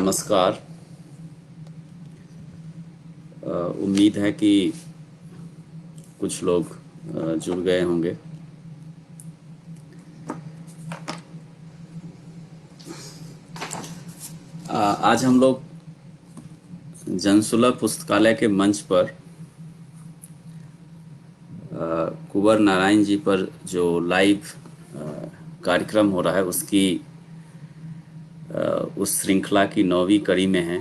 नमस्कार। उम्मीद है कि कुछ लोग जुड़ गए होंगे। आज हम लोग जनसुलभ पुस्तकालय के मंच पर कुंवर नारायण जी पर जो लाइव कार्यक्रम हो रहा है उसकी उस श्रृंखला की 9वीं कड़ी में हैं।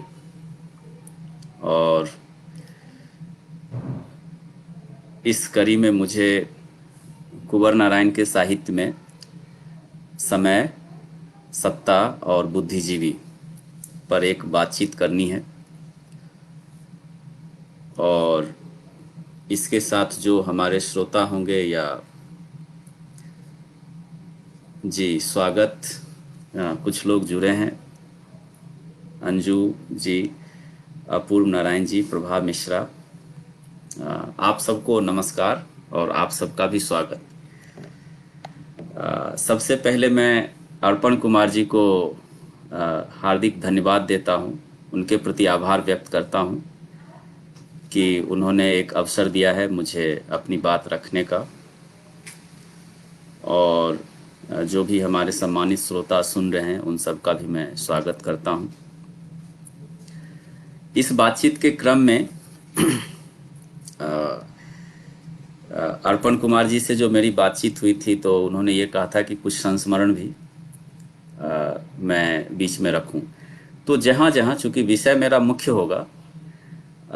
और इस कड़ी में मुझे कुंवर नारायण के साहित्य में समय, सत्ता और बुद्धिजीवी पर एक बातचीत करनी है। और इसके साथ जो हमारे श्रोता होंगे या जी स्वागत, कुछ लोग जुड़े हैं। अंजू जी, अपूर्व नारायण जी, प्रभा मिश्रा, आप सबको नमस्कार और आप सबका भी स्वागत। सबसे पहले मैं अर्पण कुमार जी को हार्दिक धन्यवाद देता हूं, उनके प्रति आभार व्यक्त करता हूं कि उन्होंने एक अवसर दिया है मुझे अपनी बात रखने का। और जो भी हमारे सम्मानित श्रोता सुन रहे हैं उन सब का भी मैं स्वागत करता हूं। इस बातचीत के क्रम में अर्पण कुमार जी से जो मेरी बातचीत हुई थी तो उन्होंने ये कहा था कि कुछ संस्मरण भी मैं बीच में रखूं। तो जहाँ जहाँ, चूंकि विषय मेरा मुख्य होगा,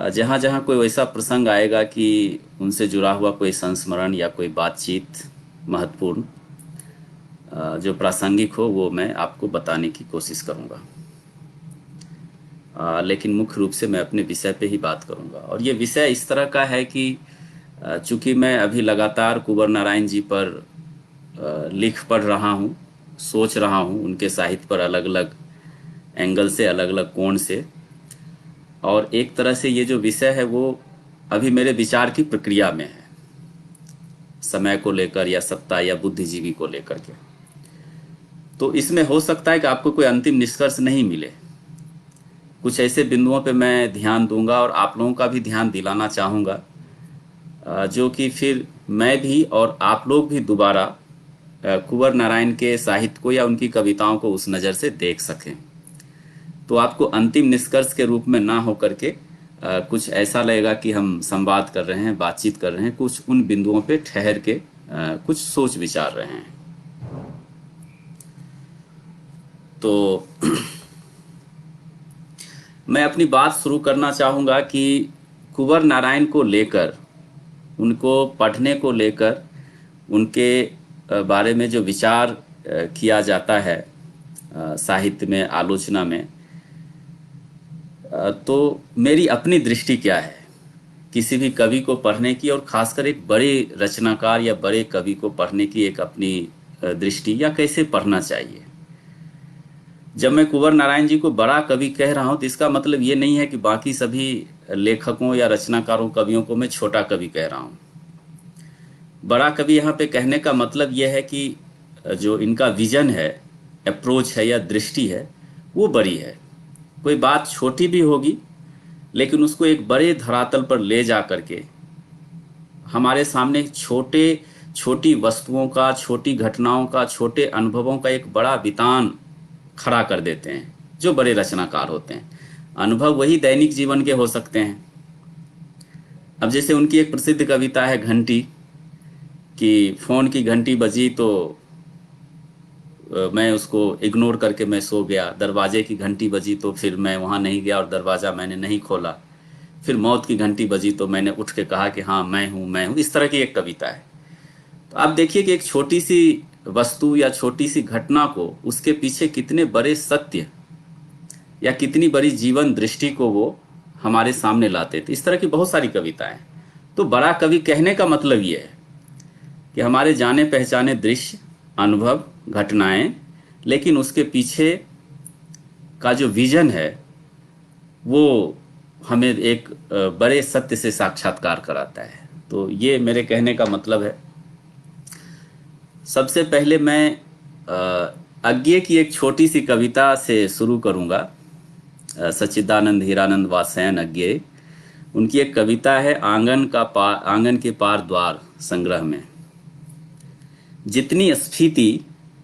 जहाँ जहाँ कोई वैसा प्रसंग आएगा कि उनसे जुड़ा हुआ कोई संस्मरण या कोई बातचीत महत्वपूर्ण जो प्रासंगिक हो, वो मैं आपको बताने की कोशिश करूँगा। लेकिन मुख्य रूप से मैं अपने विषय पे ही बात करूँगा। और ये विषय इस तरह का है कि चूँकि मैं अभी लगातार कुंवर नारायण जी पर लिख पढ़ रहा हूँ, सोच रहा हूँ उनके साहित्य पर अलग अलग एंगल से, अलग अलग कोण से। और एक तरह से ये जो विषय है वो अभी मेरे विचार की प्रक्रिया में है, समय को लेकर या सत्ता या बुद्धिजीवी को लेकर के। तो इसमें हो सकता है कि आपको कोई अंतिम निष्कर्ष नहीं मिले। कुछ ऐसे बिंदुओं पे मैं ध्यान दूंगा और आप लोगों का भी ध्यान दिलाना चाहूँगा, जो कि फिर मैं भी और आप लोग भी दोबारा कुंवर नारायण के साहित्य को या उनकी कविताओं को उस नज़र से देख सकें। तो आपको अंतिम निष्कर्ष के रूप में ना हो करके कुछ ऐसा लगेगा कि हम संवाद कर रहे हैं, बातचीत कर रहे हैं, कुछ उन बिंदुओं पे ठहर के कुछ सोच विचार रहे हैं। तो मैं अपनी बात शुरू करना चाहूँगा कि कुंवर नारायण को लेकर, उनको पढ़ने को लेकर, उनके बारे में जो विचार किया जाता है साहित्य में, आलोचना में, तो मेरी अपनी दृष्टि क्या है किसी भी कवि को पढ़ने की, और खासकर एक बड़े रचनाकार या बड़े कवि को पढ़ने की एक अपनी दृष्टि, या कैसे पढ़ना चाहिए। जब मैं कुंवर नारायण जी को बड़ा कवि कह रहा हूं तो इसका मतलब ये नहीं है कि बाकी सभी लेखकों या रचनाकारों, कवियों को मैं छोटा कवि कह रहा हूं। बड़ा कवि यहाँ पे कहने का मतलब यह है कि जो इनका विजन है, अप्रोच है या दृष्टि है, वो बड़ी है। कोई बात छोटी भी होगी लेकिन उसको एक बड़े धरातल पर ले जा करके हमारे सामने छोटी वस्तुओं का, छोटी घटनाओं का, छोटे अनुभवों का एक बड़ा वितान खड़ा कर देते हैं, जो बड़े रचनाकार होते हैं। अनुभव वही दैनिक जीवन के हो सकते हैं। अब जैसे उनकी एक प्रसिद्ध कविता है घंटी, कि फोन की घंटी बजी तो मैं उसको इग्नोर करके मैं सो गया, दरवाजे की घंटी बजी तो फिर मैं वहां नहीं गया और दरवाजा मैंने नहीं खोला, फिर मौत की घंटी बजी तो मैंने उठ के कहा कि हाँ मैं हूं, मैं हूं। इस तरह की एक कविता है। तो आप देखिए कि एक छोटी सी वस्तु या छोटी सी घटना को, उसके पीछे कितने बड़े सत्य या कितनी बड़ी जीवन दृष्टि को वो हमारे सामने लाते थे। इस तरह की बहुत सारी कविताएं। तो बड़ा कवि कहने का मतलब ये है कि हमारे जाने पहचाने दृश्य, अनुभव, घटनाएं, लेकिन उसके पीछे का जो विजन है वो हमें एक बड़े सत्य से साक्षात्कार कराता है। तो ये मेरे कहने का मतलब है। सबसे पहले मैं अज्ञे की एक छोटी सी कविता से शुरू करूंगा। सच्चिदानंद हीरानंद वासैन अज्ञे, उनकी एक कविता है आंगन के पार द्वार संग्रह में। जितनी स्फीति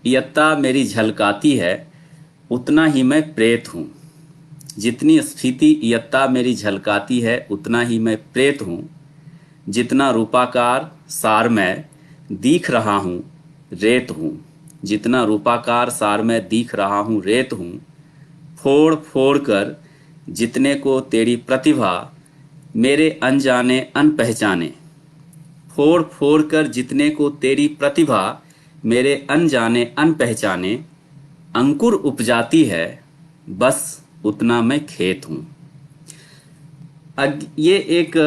इयत्ता मेरी झलकाती है, उतना ही मैं प्रेत हूँ। जितनी स्फीति इयत्ता मेरी झलकाती है, उतना ही मैं प्रेत हूँ। जितना रूपाकार सार मैं दिख रहा हूँ, रेत हूँ। जितना रूपाकार सार मैं दिख रहा हूँ, रेत हूँ। फोड़ फोड़ कर जितने को तेरी प्रतिभा मेरे अनजाने अनपहचाने। फोड़ फोड़ कर जितने को तेरी प्रतिभा मेरे अनजाने अनपहचाने। अंकुर उपजाती है, बस उतना मैं खेत हूँ। ये एक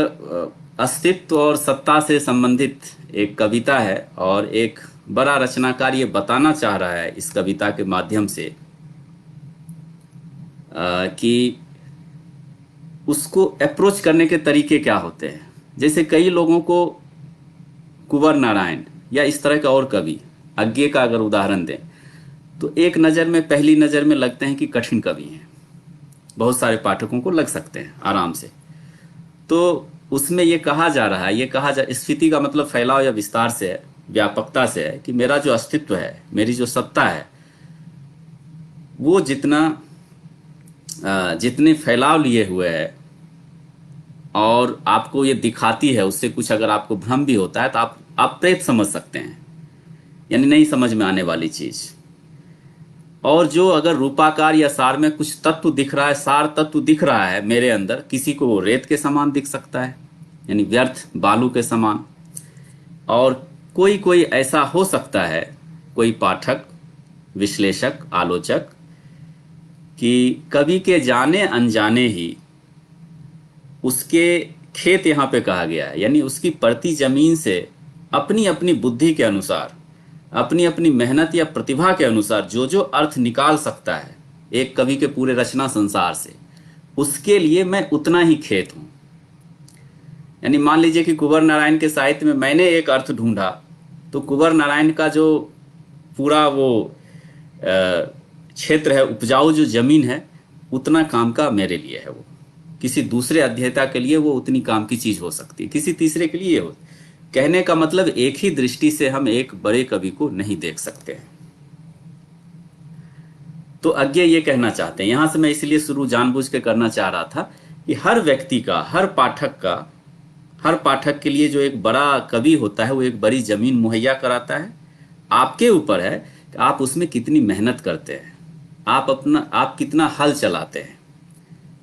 अस्तित्व और सत्ता से संबंधित एक कविता है, और एक बड़ा रचनाकार ये बताना चाह रहा है इस कविता के माध्यम से कि उसको अप्रोच करने के तरीके क्या होते हैं। जैसे कई लोगों को कुंवर नारायण या इस तरह का और कवि अज्ञे का अगर उदाहरण दें, तो एक नज़र में, पहली नज़र में लगते हैं कि कठिन कवि हैं, बहुत सारे पाठकों को लग सकते हैं आराम से। तो उसमें ये कहा जा रहा है, स्फीति का मतलब फैलाव या विस्तार से है, व्यापकता से है, कि मेरा जो अस्तित्व है, मेरी जो सत्ता है, वो जितने फैलाव लिए हुए है और आपको ये दिखाती है, उससे कुछ अगर आपको भ्रम भी होता है तो आप प्रेत समझ सकते हैं, यानी नहीं समझ में आने वाली चीज। और जो अगर रूपाकार या सार में कुछ तत्व दिख रहा है, सार तत्व दिख रहा है मेरे अंदर, किसी को वो रेत के समान दिख सकता है, यानी व्यर्थ बालू के समान। और कोई कोई ऐसा हो सकता है, कोई पाठक, विश्लेषक, आलोचक, कि कवि के जाने अनजाने ही उसके खेत यहाँ पे कहा गया है, यानी उसकी परती जमीन से अपनी अपनी बुद्धि के अनुसार, अपनी अपनी मेहनत या प्रतिभा के अनुसार जो जो अर्थ निकाल सकता है एक कवि के पूरे रचना संसार से, उसके लिए मैं उतना ही खेत हूँ। यानी मान लीजिए कि कुंवर नारायण के साहित्य में मैंने एक अर्थ ढूंढा, तो कुंवर नारायण का जो पूरा वो क्षेत्र है, उपजाऊ जो जमीन है, उतना काम का मेरे लिए है। वो किसी दूसरे अध्येता के लिए वो उतनी काम की चीज हो सकती है, किसी तीसरे के लिए हो। कहने का मतलब एक ही दृष्टि से हम एक बड़े कवि को नहीं देख सकते हैं। तो अज्ञे ये कहना चाहते हैं, यहां से मैं इसलिए शुरू जानबूझ के करना चाह रहा था कि हर व्यक्ति का, हर पाठक के लिए जो एक बड़ा कवि होता है, वो एक बड़ी जमीन मुहैया कराता है। आपके ऊपर है कि आप उसमें कितनी मेहनत करते हैं, आप कितना हल चलाते हैं,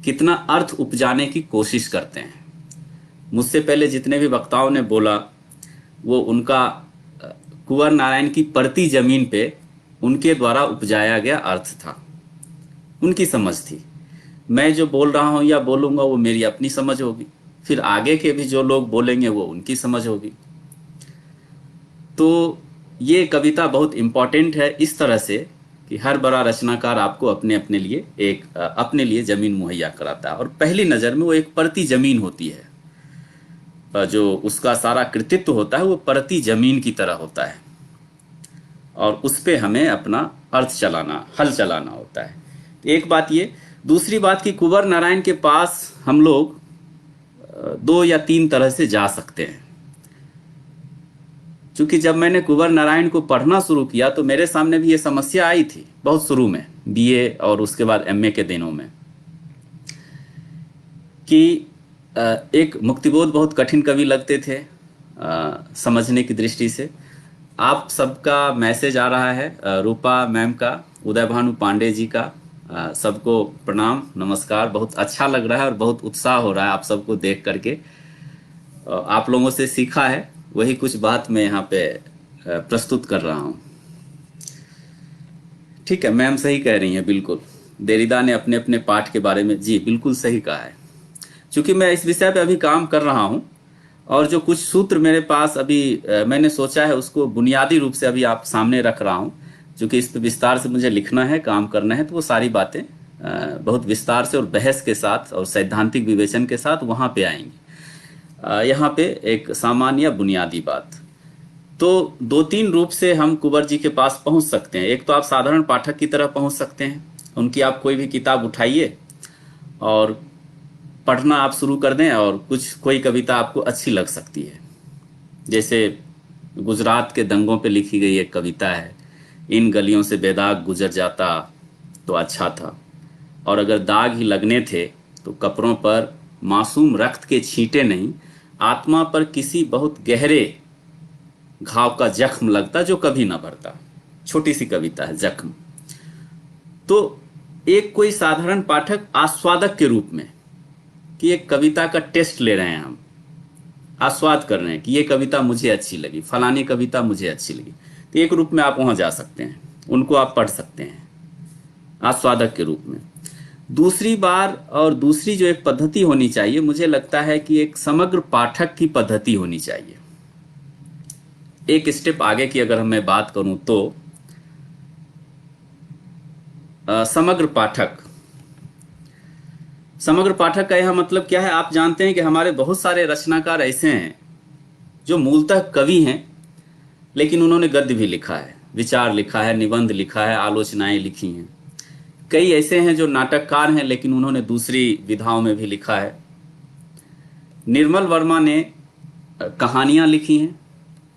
कितना अर्थ उपजाने की कोशिश करते हैं। मुझसे पहले जितने भी वक्ताओं ने बोला, वो उनका कुंवर नारायण की परती जमीन पे उनके द्वारा उपजाया गया अर्थ था, उनकी समझ थी। मैं जो बोल रहा हूं या बोलूंगा वो मेरी अपनी समझ होगी, फिर आगे के भी जो लोग बोलेंगे वो उनकी समझ होगी। तो ये कविता बहुत इंपॉर्टेंट है इस तरह से कि हर बड़ा रचनाकार आपको अपने लिए जमीन मुहैया कराता है, और पहली नज़र में वो एक परती जमीन होती है। जो उसका सारा कृतित्व होता है वो परती जमीन की तरह होता है, और उस पे हमें अपना हल चलाना होता है। एक बात ये। दूसरी बात कि कुंवर नारायण के पास हम लोग 2 या 3 तरह से जा सकते हैं। क्योंकि जब मैंने कुंवर नारायण को पढ़ना शुरू किया तो मेरे सामने भी ये समस्या आई थी बहुत शुरू में, बीए और उसके बाद एमए के दिनों में, कि एक मुक्तिबोध बहुत कठिन कवि लगते थे समझने की दृष्टि से। आप सबका मैसेज आ रहा है, रूपा मैम का, उदय भानु पांडे जी का, सबको प्रणाम, नमस्कार। बहुत अच्छा लग रहा है और बहुत उत्साह हो रहा है आप सबको देख करके। आप लोगों से सीखा है वही कुछ बात मैं यहाँ पे प्रस्तुत कर रहा हूँ। ठीक है, मैम सही कह रही हैं, बिल्कुल। देरिदा ने अपने अपने पाठ के बारे में जी बिल्कुल सही कहा है। चूंकि मैं इस विषय पे अभी काम कर रहा हूँ, और जो कुछ सूत्र मेरे पास अभी मैंने सोचा है उसको बुनियादी रूप से अभी आप सामने रख रहा हूँ। चूंकि इस पे विस्तार से मुझे लिखना है, काम करना है, तो वो सारी बातें बहुत विस्तार से और बहस के साथ और सैद्धांतिक विवेचन के साथ वहाँ पे आएंगी। यहाँ पे एक सामान्य या बुनियादी बात। तो 2-3 रूप से हम कुंवर जी के पास पहुंच सकते हैं। एक तो आप साधारण पाठक की तरह पहुंच सकते हैं, उनकी आप कोई भी किताब उठाइए और पढ़ना आप शुरू कर दें और कुछ कोई कविता आपको अच्छी लग सकती है। जैसे गुजरात के दंगों पे लिखी गई एक कविता है, इन गलियों से बेदाग गुजर जाता तो अच्छा था, और अगर दाग ही लगने थे तो कपड़ों पर मासूम रक्त के छींटे नहीं, आत्मा पर किसी बहुत गहरे घाव का जख्म लगता जो कभी ना भरता। छोटी सी कविता है, जख्म। तो एक कोई साधारण पाठक आस्वादक के रूप में, कि एक कविता का टेस्ट ले रहे हैं, हम आस्वाद कर रहे हैं कि ये कविता मुझे अच्छी लगी, फलानी कविता मुझे अच्छी लगी, तो एक रूप में आप वहां जा सकते हैं, उनको आप पढ़ सकते हैं आस्वादक के रूप में। दूसरी बार और दूसरी जो एक पद्धति होनी चाहिए, मुझे लगता है कि एक समग्र पाठक की पद्धति होनी चाहिए। एक स्टेप आगे की अगर मैं बात करूं तो समग्र पाठक, समग्र पाठक का यह मतलब क्या है? आप जानते हैं कि हमारे बहुत सारे रचनाकार ऐसे हैं जो मूलतः कवि हैं, लेकिन उन्होंने गद्य भी लिखा है, विचार लिखा है, निबंध लिखा है, आलोचनाएं लिखी हैं। कई ऐसे हैं जो नाटककार हैं, लेकिन उन्होंने दूसरी विधाओं में भी लिखा है। निर्मल वर्मा ने कहानियां लिखी हैं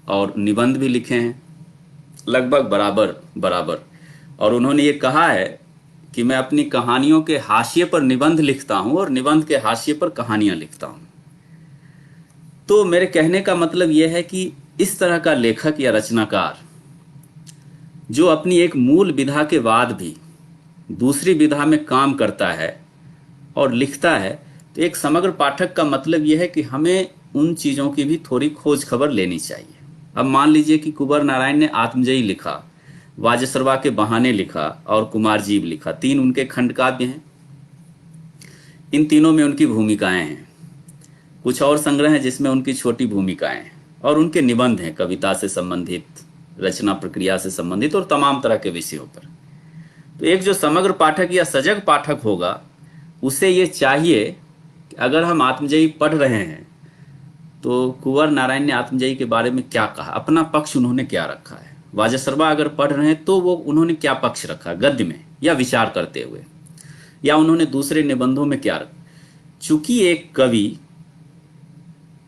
और निबंध भी लिखे हैं, लगभग बराबर बराबर। और उन्होंने ये कहा है कि मैं अपनी कहानियों के हाशिए पर निबंध लिखता हूं और निबंध के हाशिए पर कहानियां लिखता हूं। तो मेरे कहने का मतलब यह है कि इस तरह का लेखक या रचनाकार जो अपनी एक मूल विधा के बाद भी दूसरी विधा में काम करता है और लिखता है, तो एक समग्र पाठक का मतलब यह है कि हमें उन चीज़ों की भी थोड़ी खोज खबर लेनी चाहिए। अब मान लीजिए कि कुंवर नारायण ने आत्मजयी लिखा, वाजसरवा के बहाने लिखा और कुमारजीव लिखा, तीन उनके खंड काव्य हैं। इन तीनों में उनकी भूमिकाएं हैं। कुछ और संग्रह हैं जिसमें उनकी छोटी भूमिकाएं हैं, और उनके निबंध हैं कविता से संबंधित, रचना प्रक्रिया से संबंधित और तमाम तरह के विषयों पर। तो एक जो समग्र पाठक या सजग पाठक होगा, उसे ये चाहिए कि अगर हम आत्मजयी पढ़ रहे हैं तो कुंवर नारायण ने आत्मजयी के बारे में क्या कहा, अपना पक्ष उन्होंने क्या रखा है। वाजसरवा अगर पढ़ रहे हैं तो वो उन्होंने क्या पक्ष रखा गद्य में या विचार करते हुए, या उन्होंने दूसरे निबंधों में क्या रखा। चूंकि एक कवि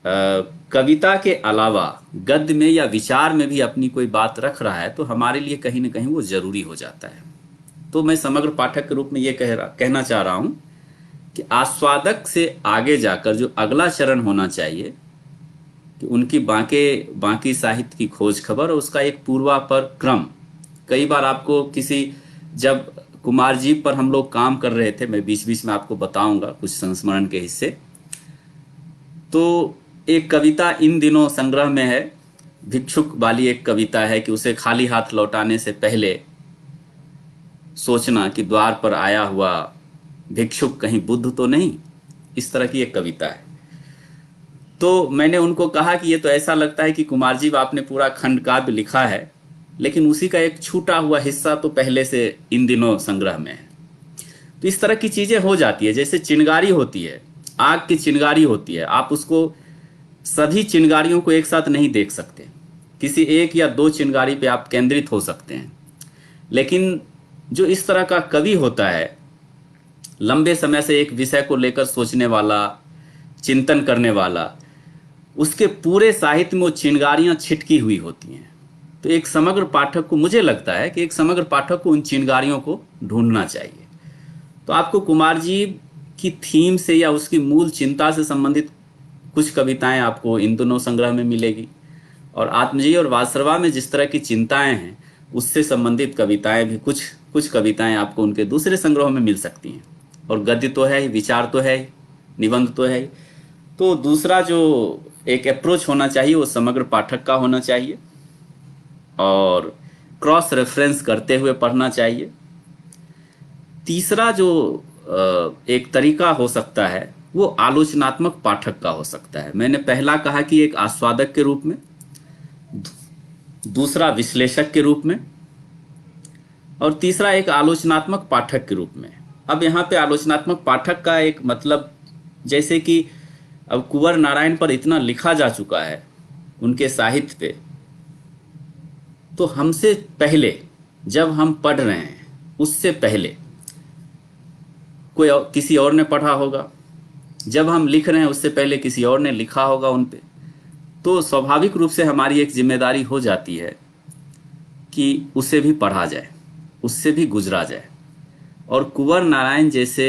कविता के अलावा गद्य में या विचार में भी अपनी कोई बात रख रहा है, तो हमारे लिए कहीं ना कहीं वो जरूरी हो जाता है। तो मैं समग्र पाठक के रूप में ये कहना चाह रहा हूं कि आस्वादक से आगे जाकर जो अगला चरण होना चाहिए कि उनकी बाकी साहित्य की खोज खबर और उसका एक पूर्वापर क्रम। कई बार आपको जब कुमारजीव पर हम लोग काम कर रहे थे, मैं बीच बीच में आपको बताऊंगा कुछ संस्मरण के हिस्से, तो एक कविता इन दिनों संग्रह में है, भिक्षुक वाली एक कविता है कि उसे खाली हाथ लौटाने से पहले सोचना कि द्वार पर आया हुआ भिक्षुक कहीं बुद्ध तो नहीं। इस तरह की एक कविता है। तो मैंने उनको कहा कि ये तो ऐसा लगता है कि कुमारजीव आपने पूरा खंड काव्य लिखा है, लेकिन उसी का एक छूटा हुआ हिस्सा तो पहले से इन दिनों संग्रह में है। तो इस तरह की चीजें हो जाती है। जैसे चिनगारी होती है, आग की चिनगारी होती है, आप उसको सभी चिनगारियों को एक साथ नहीं देख सकते, किसी एक या दो चिनगारी पे आप केंद्रित हो सकते हैं। लेकिन जो इस तरह का कवि होता है, लंबे समय से एक विषय को लेकर सोचने वाला, चिंतन करने वाला, उसके पूरे साहित्य में वो चिनगारियां छिटकी हुई होती हैं। तो एक समग्र पाठक को, मुझे लगता है कि एक समग्र पाठक को उन चिनगारियों को ढूंढना चाहिए। तो आपको कुमारजीव की थीम से या उसकी मूल चिंता से संबंधित कुछ कविताएं आपको इन दोनों संग्रह में मिलेगी, और आत्मजयी और वाजसरवा में जिस तरह की चिंताएं हैं उससे संबंधित कविताएं भी, कुछ कविताएं आपको उनके दूसरे संग्रहों में मिल सकती हैं। और गद्य तो है ही, विचार तो है ही, निबंध तो है ही। तो दूसरा जो एक अप्रोच होना चाहिए वो समग्र पाठक का होना चाहिए और क्रॉस रेफरेंस करते हुए पढ़ना चाहिए। तीसरा जो एक तरीका हो सकता है वो आलोचनात्मक पाठक का हो सकता है। मैंने पहला कहा कि एक आस्वादक के रूप में, दूसरा विश्लेषक के रूप में, और तीसरा एक आलोचनात्मक पाठक के रूप में। अब यहाँ पे आलोचनात्मक पाठक का एक मतलब, जैसे कि अब कुंवर नारायण पर इतना लिखा जा चुका है उनके साहित्य पे, तो हमसे पहले जब हम पढ़ रहे हैं उससे पहले किसी और ने पढ़ा होगा, जब हम लिख रहे हैं उससे पहले किसी और ने लिखा होगा उन पे। तो स्वाभाविक रूप से हमारी एक जिम्मेदारी हो जाती है कि उसे भी पढ़ा जाए, उससे भी गुजरा जाए। और कुंवर नारायण जैसे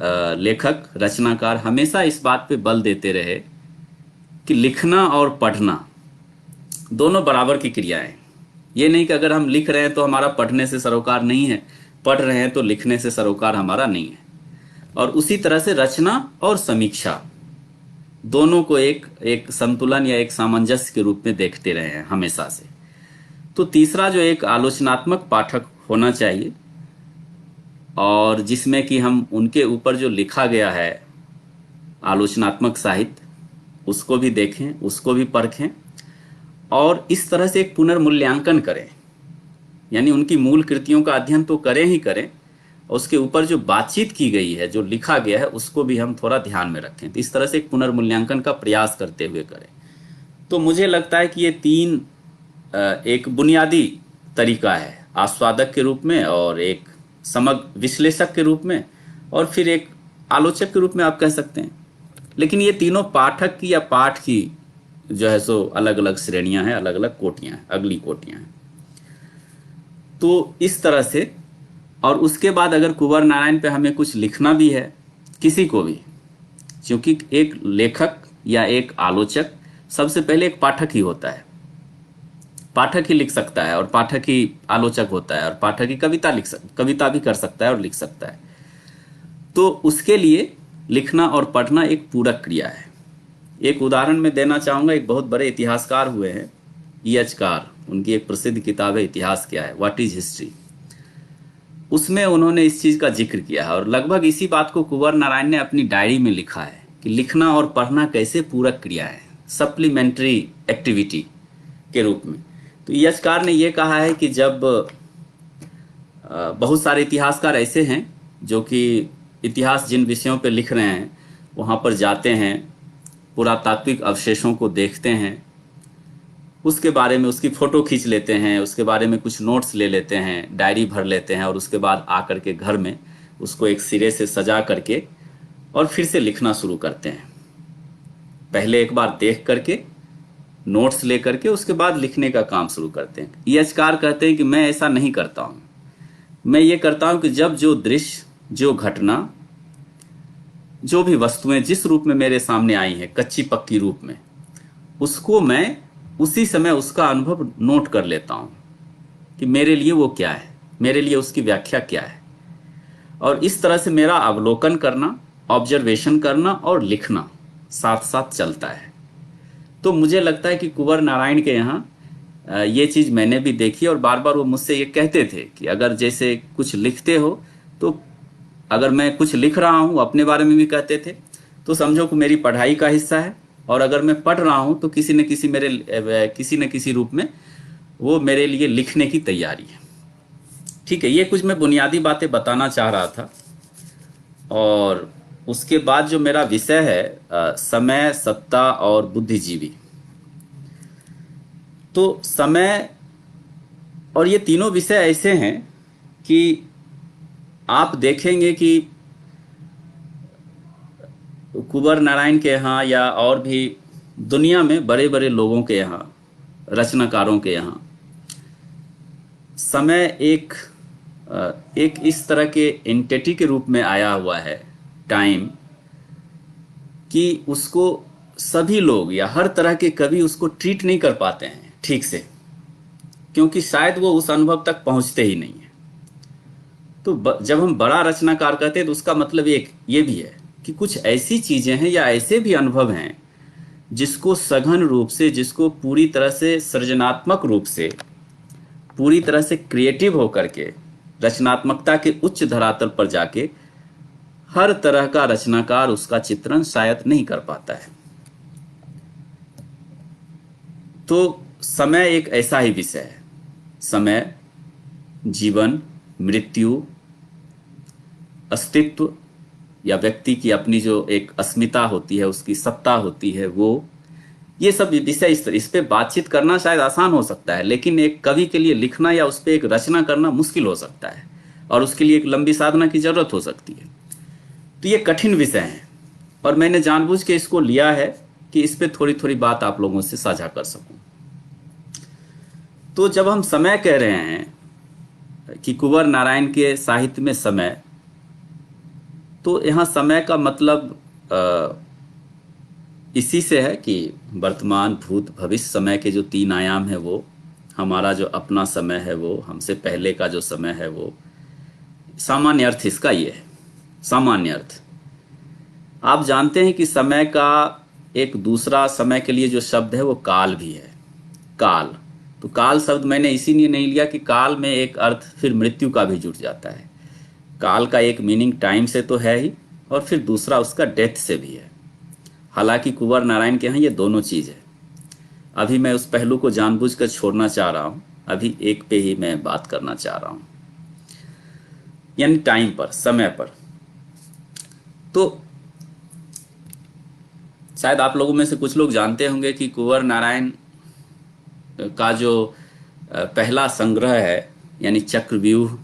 लेखक रचनाकार हमेशा इस बात पे बल देते रहे कि लिखना और पढ़ना दोनों बराबर की क्रियाएं हैं। ये नहीं कि अगर हम लिख रहे हैं तो हमारा पढ़ने से सरोकार नहीं है, पढ़ रहे हैं तो लिखने से सरोकार हमारा नहीं है। और उसी तरह से रचना और समीक्षा दोनों को एक एक संतुलन या एक सामंजस्य के रूप में देखते रहे हैं हमेशा से। तो तीसरा जो एक आलोचनात्मक पाठक होना चाहिए, और जिसमें कि हम उनके ऊपर जो लिखा गया है आलोचनात्मक साहित्य उसको भी देखें, उसको भी परखें, और इस तरह से एक पुनर्मूल्यांकन करें। यानी उनकी मूल कृतियों का अध्ययन तो करें ही करें, और उसके ऊपर जो बातचीत की गई है, जो लिखा गया है, उसको भी हम थोड़ा ध्यान में रखें। तो इस तरह से एक पुनर्मूल्यांकन का प्रयास करते हुए करें। तो मुझे लगता है कि ये तीन एक बुनियादी तरीका है, आस्वादक के रूप में, और एक समग्र विश्लेषक के रूप में, और फिर एक आलोचक के रूप में आप कह सकते हैं। लेकिन ये तीनों पाठक की या पाठ की जो है सो अलग अलग श्रेणियां हैं, अलग अलग कोटियां हैं, अगली कोटियां हैं। तो इस तरह से, और उसके बाद अगर कुंवर नारायण पे हमें कुछ लिखना भी है, किसी को भी, क्योंकि एक लेखक या एक आलोचक सबसे पहले एक पाठक ही होता है। पाठक ही लिख सकता है, और पाठक ही आलोचक होता है, और पाठक ही कविता भी कर सकता है और लिख सकता है। तो उसके लिए लिखना और पढ़ना एक पूरक क्रिया है। एक उदाहरण मैं देना चाहूँगा। एक बहुत बड़े इतिहासकार हुए हैं, E.H. कार। उनकी एक प्रसिद्ध किताब है इतिहास क्या है, व्हाट इज हिस्ट्री। उसमें उन्होंने इस चीज़ का जिक्र किया है, और लगभग इसी बात को कुंवर नारायण ने अपनी डायरी में लिखा है कि लिखना और पढ़ना कैसे पूरक क्रिया है, सप्लीमेंट्री एक्टिविटी के रूप में। तो E.H. कार ने यह कहा है कि जब बहुत सारे इतिहासकार ऐसे हैं जो कि इतिहास जिन विषयों पे लिख रहे हैं वहाँ पर जाते हैं, पुरातात्विक अवशेषों को देखते हैं, उसके बारे में उसकी फ़ोटो खींच लेते हैं, उसके बारे में कुछ नोट्स ले लेते हैं, डायरी भर लेते हैं, और उसके बाद आकर के घर में उसको एक सिरे से सजा करके और फिर से लिखना शुरू करते हैं। पहले एक बार देख करके, नोट्स ले करके, उसके बाद लिखने का काम शुरू करते हैं। E.H. कार कहते हैं कि मैं ऐसा नहीं करता हूँ। मैं ये करता हूँ कि जब जो दृश्य, जो घटना, जो भी वस्तुएं जिस रूप में मेरे सामने आई हैं, कच्ची पक्की रूप में, उसको मैं उसी समय उसका अनुभव नोट कर लेता हूँ कि मेरे लिए वो क्या है, मेरे लिए उसकी व्याख्या क्या है। और इस तरह से मेरा अवलोकन करना, ऑब्जर्वेशन करना और लिखना साथ साथ चलता है। तो मुझे लगता है कि कुंवर नारायण के यहाँ ये चीज़ मैंने भी देखी, और बार बार वो मुझसे ये कहते थे कि अगर जैसे कुछ लिखते हो, तो अगर मैं कुछ लिख रहा हूँ, अपने बारे में भी कहते थे, तो समझो कि मेरी पढ़ाई का हिस्सा है, और अगर मैं पढ़ रहा हूँ तो किसी न किसी रूप में वो मेरे लिए लिखने की तैयारी है। ठीक है, ये कुछ मैं बुनियादी बातें बताना चाह रहा था। और उसके बाद जो मेरा विषय है समय, सत्ता और बुद्धिजीवी। तो समय और ये तीनों विषय ऐसे हैं कि आप देखेंगे कि कुंवर नारायण के यहाँ या और भी दुनिया में बड़े बड़े लोगों के यहाँ, रचनाकारों के यहाँ, समय एक इस तरह के एंटिटी के रूप में आया हुआ है, टाइम, कि उसको सभी लोग या हर तरह के कवि उसको ट्रीट नहीं कर पाते हैं ठीक से, क्योंकि शायद वो उस अनुभव तक पहुंचते ही नहीं है। तो जब हम बड़ा रचनाकार कहते हैं तो उसका मतलब ये भी है कि कुछ ऐसी चीजें हैं या ऐसे भी अनुभव हैं जिसको सघन रूप से, जिसको पूरी तरह से सृजनात्मक रूप से, पूरी तरह से क्रिएटिव होकर के, रचनात्मकता के उच्च धरातल पर जाके हर तरह का रचनाकार उसका चित्रण शायद नहीं कर पाता है। तो समय एक ऐसा ही विषय है। समय, जीवन, मृत्यु, अस्तित्व या व्यक्ति की अपनी जो एक अस्मिता होती है, उसकी सत्ता होती है, वो ये सब विषय इस पे बातचीत करना शायद आसान हो सकता है, लेकिन एक कवि के लिए लिखना या उस पर एक रचना करना मुश्किल हो सकता है, और उसके लिए एक लंबी साधना की जरूरत हो सकती है। तो ये कठिन विषय है और मैंने जानबूझ के इसको लिया है कि इस पे थोड़ी थोड़ी बात आप लोगों से साझा कर सकूं। तो जब हम समय कह रहे हैं कि कुंवर नारायण के साहित्य में समय, तो यहाँ समय का मतलब इसी से है कि वर्तमान, भूत, भविष्य समय के जो तीन आयाम है वो, हमारा जो अपना समय है वो, हमसे पहले का जो समय है वो, सामान्य अर्थ इसका ये है। सामान्य अर्थ आप जानते हैं कि समय का एक दूसरा समय के लिए जो शब्द है वो काल भी है। काल, तो काल शब्द मैंने इसीलिए नहीं लिया कि काल में एक अर्थ फिर मृत्यु का भी जुड़ जाता है। काल का एक मीनिंग टाइम से तो है ही और फिर दूसरा उसका डेथ से भी है। हालांकि कुंवर नारायण के यहाँ ये दोनों चीज़ है। अभी मैं उस पहलू को जानबूझकर छोड़ना चाह रहा हूँ, अभी एक पे ही मैं बात करना चाह रहा हूँ, यानी टाइम पर, समय पर। तो शायद आप लोगों में से कुछ लोग जानते होंगे कि कुंवर नारायण का जो पहला संग्रह है यानी चक्रव्यूह,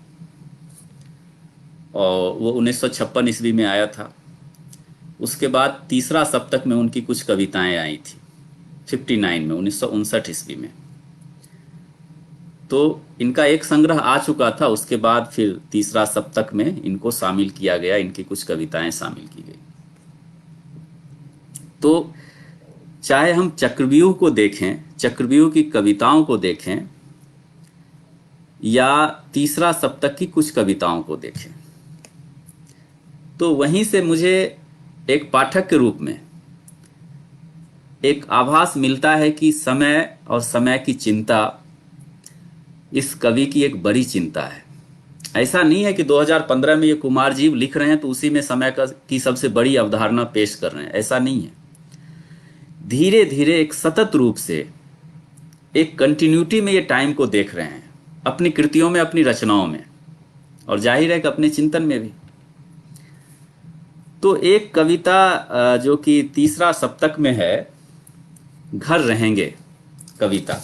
और वो 1956 ईस्वी में आया था। उसके बाद तीसरा सप्तक में उनकी कुछ कविताएं आई थी 59 में, 1959 ईस्वी में। तो इनका एक संग्रह आ चुका था, उसके बाद फिर तीसरा सप्तक में इनको शामिल किया गया, इनकी कुछ कविताएं शामिल की गई। तो चाहे हम चक्रव्यूह को देखें, चक्रव्यूह की कविताओं को देखें, या तीसरा सप्तक की कुछ कविताओं को देखें, तो वहीं से मुझे एक पाठक के रूप में एक आभास मिलता है कि समय और समय की चिंता इस कवि की एक बड़ी चिंता है। ऐसा नहीं है कि 2015 में ये कुमार जी लिख रहे हैं तो उसी में समय की सबसे बड़ी अवधारणा पेश कर रहे हैं, ऐसा नहीं है। धीरे धीरे एक सतत रूप से एक कंटिन्यूटी में ये टाइम को देख रहे हैं, अपनी कृतियों में, अपनी रचनाओं में, और जाहिर है कि अपने चिंतन में भी। तो एक कविता जो कि तीसरा सप्तक में है, घर रहेंगे कविता,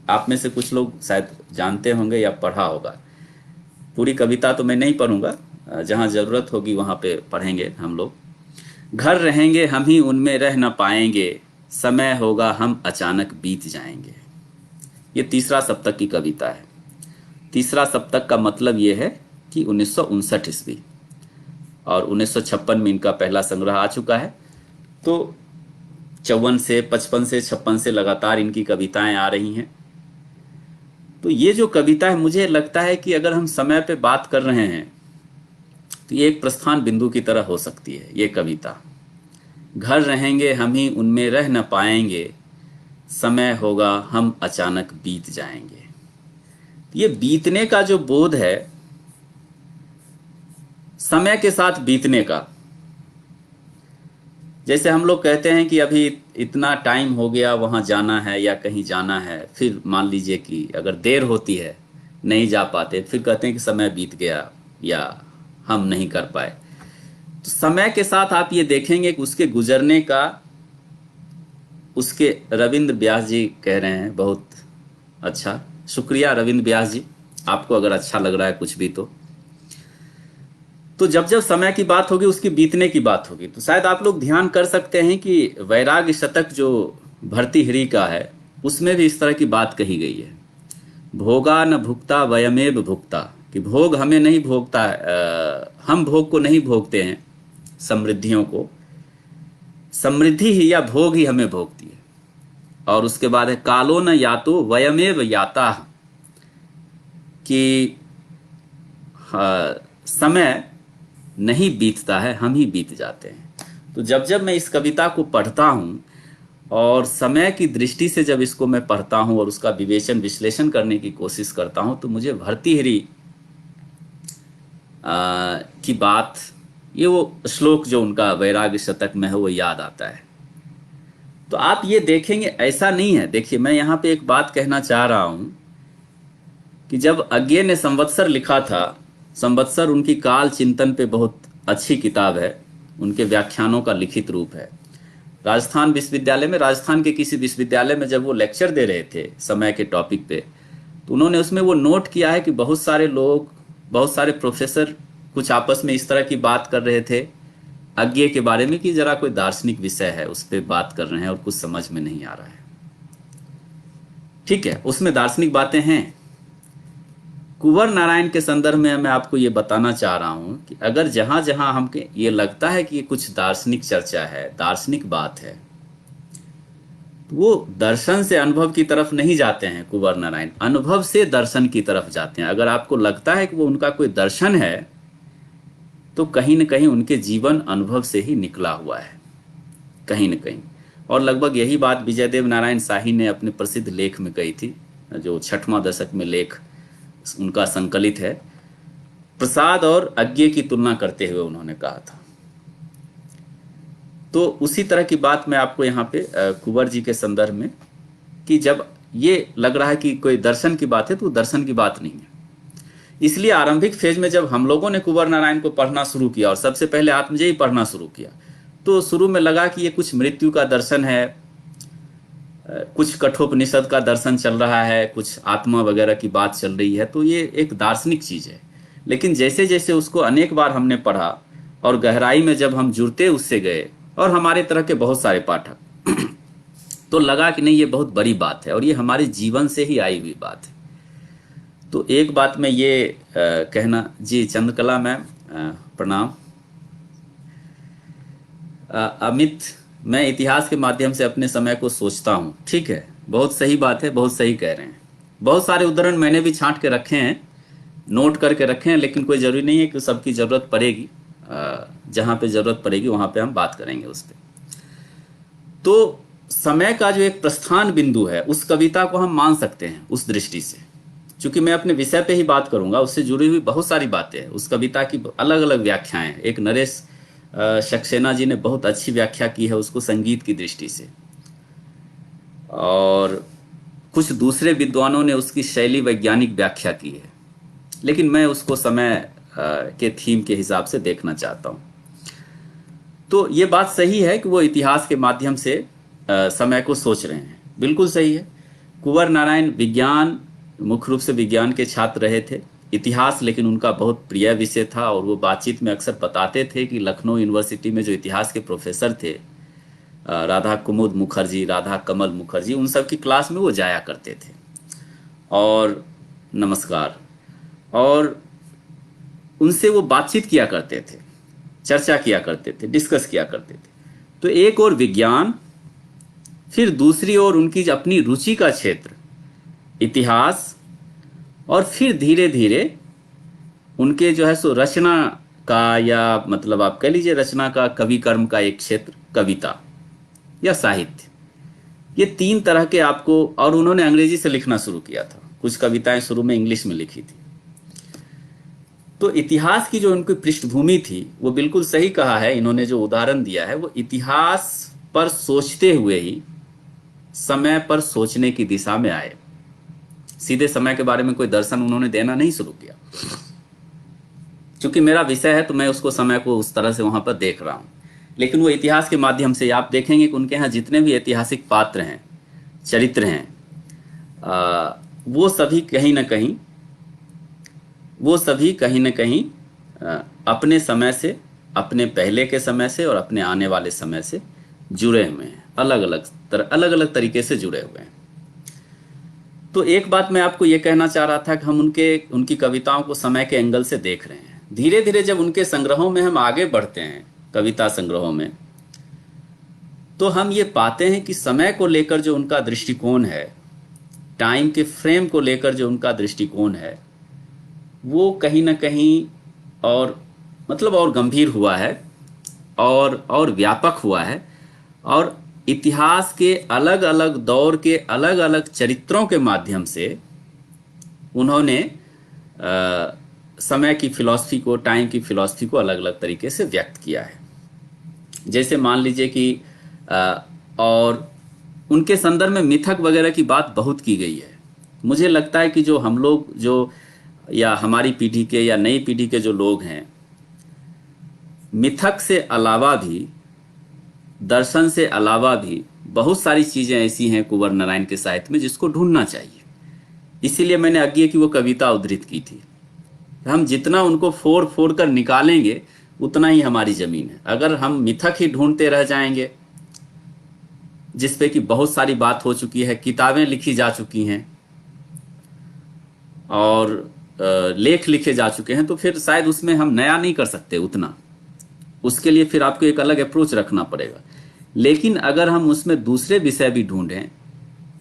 आप में से कुछ लोग शायद जानते होंगे या पढ़ा होगा। पूरी कविता तो मैं नहीं पढ़ूंगा, जहां जरूरत होगी वहां पे पढ़ेंगे हम लोग। घर रहेंगे हम ही उनमें रह न पाएंगे, समय होगा हम अचानक बीत जाएंगे। ये तीसरा सप्तक की कविता है। तीसरा सप्तक का मतलब ये है कि 1959 ईस्वी, और 1956 में इनका पहला संग्रह आ चुका है। तो 54 से, 55 से, 56 से लगातार इनकी कविताएं आ रही हैं। तो ये जो कविता है, मुझे लगता है कि अगर हम समय पे बात कर रहे हैं तो ये एक प्रस्थान बिंदु की तरह हो सकती है ये कविता। घर रहेंगे हम ही उनमें रह न पाएंगे, समय होगा हम अचानक बीत जाएंगे। ये बीतने का जो बोध है, समय के साथ बीतने का, जैसे हम लोग कहते हैं कि अभी इतना टाइम हो गया, वहां जाना है या कहीं जाना है, फिर मान लीजिए कि अगर देर होती है, नहीं जा पाते, फिर कहते हैं कि समय बीत गया या हम नहीं कर पाए। तो समय के साथ आप ये देखेंगे कि उसके गुजरने का, उसके, रविंद्र व्यास जी कह रहे हैं, बहुत अच्छा, शुक्रिया रविंद्र व्यास जी, आपको अगर अच्छा लग रहा है कुछ भी तो जब जब समय की बात होगी उसकी बीतने की बात होगी। तो शायद आप लोग ध्यान कर सकते हैं कि वैराग्य शतक जो भर्तृहरि का है उसमें भी इस तरह की बात कही गई है। भोगा न भुगता वयमेव भुगता, कि भोग हमें नहीं भोगता, हम भोग को नहीं भोगते हैं, समृद्धियों को, समृद्धि ही या भोग ही हमें भोगती है। और उसके बाद है कालो न यातो वयमेव याता, कि समय नहीं बीतता है, हम ही बीत जाते हैं। तो जब जब मैं इस कविता को पढ़ता हूँ और समय की दृष्टि से जब इसको मैं पढ़ता हूँ और उसका विवेचन, विश्लेषण करने की कोशिश करता हूँ, तो मुझे भर्तृहरि की बात, ये वो श्लोक जो उनका वैराग्य शतक में है, वो याद आता है। तो आप ये देखेंगे, ऐसा नहीं है। देखिए, मैं यहाँ पे एक बात कहना चाह रहा हूँ कि जब अज्ञे ने संवत्सर लिखा था, संवत्सर उनकी काल चिंतन पे बहुत अच्छी किताब है, उनके व्याख्यानों का लिखित रूप है। राजस्थान विश्वविद्यालय में, राजस्थान के किसी विश्वविद्यालय में जब वो लेक्चर दे रहे थे समय के टॉपिक पे, तो उन्होंने उसमें वो नोट किया है कि बहुत सारे लोग, बहुत सारे प्रोफेसर कुछ आपस में इस तरह की बात कर रहे थे अज्ञेय के बारे में कि जरा कोई दार्शनिक विषय है उस पर बात कर रहे हैं और कुछ समझ में नहीं आ रहा है। ठीक है, उसमें दार्शनिक बातें हैं। कुंवर नारायण के संदर्भ में मैं आपको ये बताना चाह रहा हूं कि अगर जहां जहां हमको ये लगता है कि ये कुछ दार्शनिक चर्चा है, दार्शनिक बात है, तो वो दर्शन से अनुभव की तरफ नहीं जाते हैं। कुंवर नारायण अनुभव से दर्शन की तरफ जाते हैं। अगर आपको लगता है कि वो उनका कोई दर्शन है, तो कहीं न कहीं उनके जीवन अनुभव से ही निकला हुआ है, कहीं न कहीं। और लगभग यही बात विजयदेव नारायण शाही ने अपने प्रसिद्ध लेख में कही थी, जो 6वां दशक में लेख उनका संकलित है। प्रसाद और अज्ञेय की तुलना करते हुए उन्होंने कहा था। तो उसी तरह की बात मैं आपको यहाँ पे कुंवर जी के संदर्भ में, कि जब ये लग रहा है कि कोई दर्शन की बात है, तो दर्शन की बात नहीं है। इसलिए आरंभिक फेज में जब हम लोगों ने कुंवर नारायण को पढ़ना शुरू किया और सबसे पहले आत्मजयी पढ़ना शुरू किया, तो शुरू में लगा कि ये कुछ मृत्यु का दर्शन है, कुछ कठोपनिषद का दर्शन चल रहा है, कुछ आत्मा वगैरह की बात चल रही है, तो ये एक दार्शनिक चीज है। लेकिन जैसे जैसे उसको अनेक बार हमने पढ़ा और गहराई में जब हम जुड़ते उससे गए, और हमारे तरह के बहुत सारे पाठक, तो लगा कि नहीं, ये बहुत बड़ी बात है और ये हमारे जीवन से ही आई हुई बात है। तो एक बात मैं ये कहना, जी चंद्रकला मैम प्रणाम। अमित, मैं इतिहास के माध्यम से अपने समय को सोचता हूँ। ठीक है, बहुत सही बात है, बहुत सही कह रहे हैं। बहुत सारे उदाहरण मैंने भी छांट के रखे हैं, नोट करके रखे हैं, लेकिन कोई जरूरी नहीं है कि सबकी जरूरत पड़ेगी। जहाँ पे जरूरत पड़ेगी वहाँ पे हम बात करेंगे उस पर। तो समय का जो एक प्रस्थान बिंदु है, उस कविता को हम मान सकते हैं उस दृष्टि से। चूंकि मैं अपने विषय पे ही बात करूंगा, उससे जुड़ी हुई बहुत सारी बातें हैं। उस कविता की अलग अलग व्याख्याएं, एक नरेश सक्सेना जी ने बहुत अच्छी व्याख्या की है उसको संगीत की दृष्टि से, और कुछ दूसरे विद्वानों ने उसकी शैली वैज्ञानिक व्याख्या की है, लेकिन मैं उसको समय के थीम के हिसाब से देखना चाहता हूं। तो ये बात सही है कि वो इतिहास के माध्यम से समय को सोच रहे हैं, बिल्कुल सही है। कुंवर नारायण विज्ञान, मुख्य रूप से विज्ञान के छात्र रहे थे। इतिहास लेकिन उनका बहुत प्रिय विषय था, और वो बातचीत में अक्सर बताते थे कि लखनऊ यूनिवर्सिटी में जो इतिहास के प्रोफेसर थे, राधा कुमुद मुखर्जी, राधा कमल मुखर्जी, उन सब की क्लास में वो जाया करते थे। और नमस्कार, और उनसे वो बातचीत किया करते थे, चर्चा किया करते थे, डिस्कस किया करते थे। तो एक और विज्ञान, फिर दूसरी ओर उनकी अपनी रुचि का क्षेत्र इतिहास, और फिर धीरे धीरे उनके जो है सो रचना का, या मतलब आप कह लीजिए रचना का, कवि कर्म का एक क्षेत्र कविता या साहित्य। ये 3 तरह के आपको, और उन्होंने अंग्रेजी से लिखना शुरू किया था, कुछ कविताएं शुरू में इंग्लिश में लिखी थी। तो इतिहास की जो उनकी पृष्ठभूमि थी, वो बिल्कुल सही कहा है इन्होंने, जो उदाहरण दिया है वो इतिहास पर सोचते हुए ही समय पर सोचने की दिशा में आए। सीधे समय के बारे में कोई दर्शन उन्होंने देना नहीं शुरू किया। चूंकि मेरा विषय है तो मैं उसको, समय को उस तरह से वहां पर देख रहा हूं, लेकिन वो इतिहास के माध्यम से आप देखेंगे कि उनके यहाँ जितने भी ऐतिहासिक पात्र हैं, चरित्र हैं, वो सभी कहीं न कहीं अपने समय से, अपने पहले के समय से और अपने आने वाले समय से जुड़े हुए हैं, अलग अलग तरीके से जुड़े हुए हैं। तो एक बात मैं आपको ये कहना चाह रहा था कि हम उनकी कविताओं को समय के एंगल से देख रहे हैं। धीरे धीरे जब उनके संग्रहों में हम आगे बढ़ते हैं, कविता संग्रहों में, तो हम ये पाते हैं कि समय को लेकर जो उनका दृष्टिकोण है, टाइम के फ्रेम को लेकर जो उनका दृष्टिकोण है, वो कहीं ना कहीं और मतलब और गंभीर हुआ है, और व्यापक हुआ है, और इतिहास के अलग अलग दौर के अलग अलग चरित्रों के माध्यम से उन्होंने समय की फिलॉसफी को, टाइम की फिलॉसफी को अलग अलग तरीके से व्यक्त किया है। जैसे मान लीजिए कि और उनके संदर्भ में मिथक वगैरह की बात बहुत की गई है। मुझे लगता है कि जो हम लोग, जो या हमारी पीढ़ी के या नई पीढ़ी के जो लोग हैं, मिथक से अलावा भी, दर्शन से अलावा भी बहुत सारी चीजें ऐसी हैं कुंवर नारायण के साहित्य में जिसको ढूंढना चाहिए। इसीलिए मैंने अज्ञेय की वो कविता उद्धृत की थी। हम जितना उनको फोड़ फोड़ कर निकालेंगे, उतना ही हमारी जमीन है। अगर हम मिथक ही ढूंढते रह जाएंगे जिस पे कि बहुत सारी बात हो चुकी है, किताबें लिखी जा चुकी हैं और लेख लिखे जा चुके हैं, तो फिर शायद उसमें हम नया नहीं कर सकते उतना। उसके लिए फिर आपको एक अलग अप्रोच रखना पड़ेगा। लेकिन अगर हम उसमें दूसरे विषय भी ढूंढें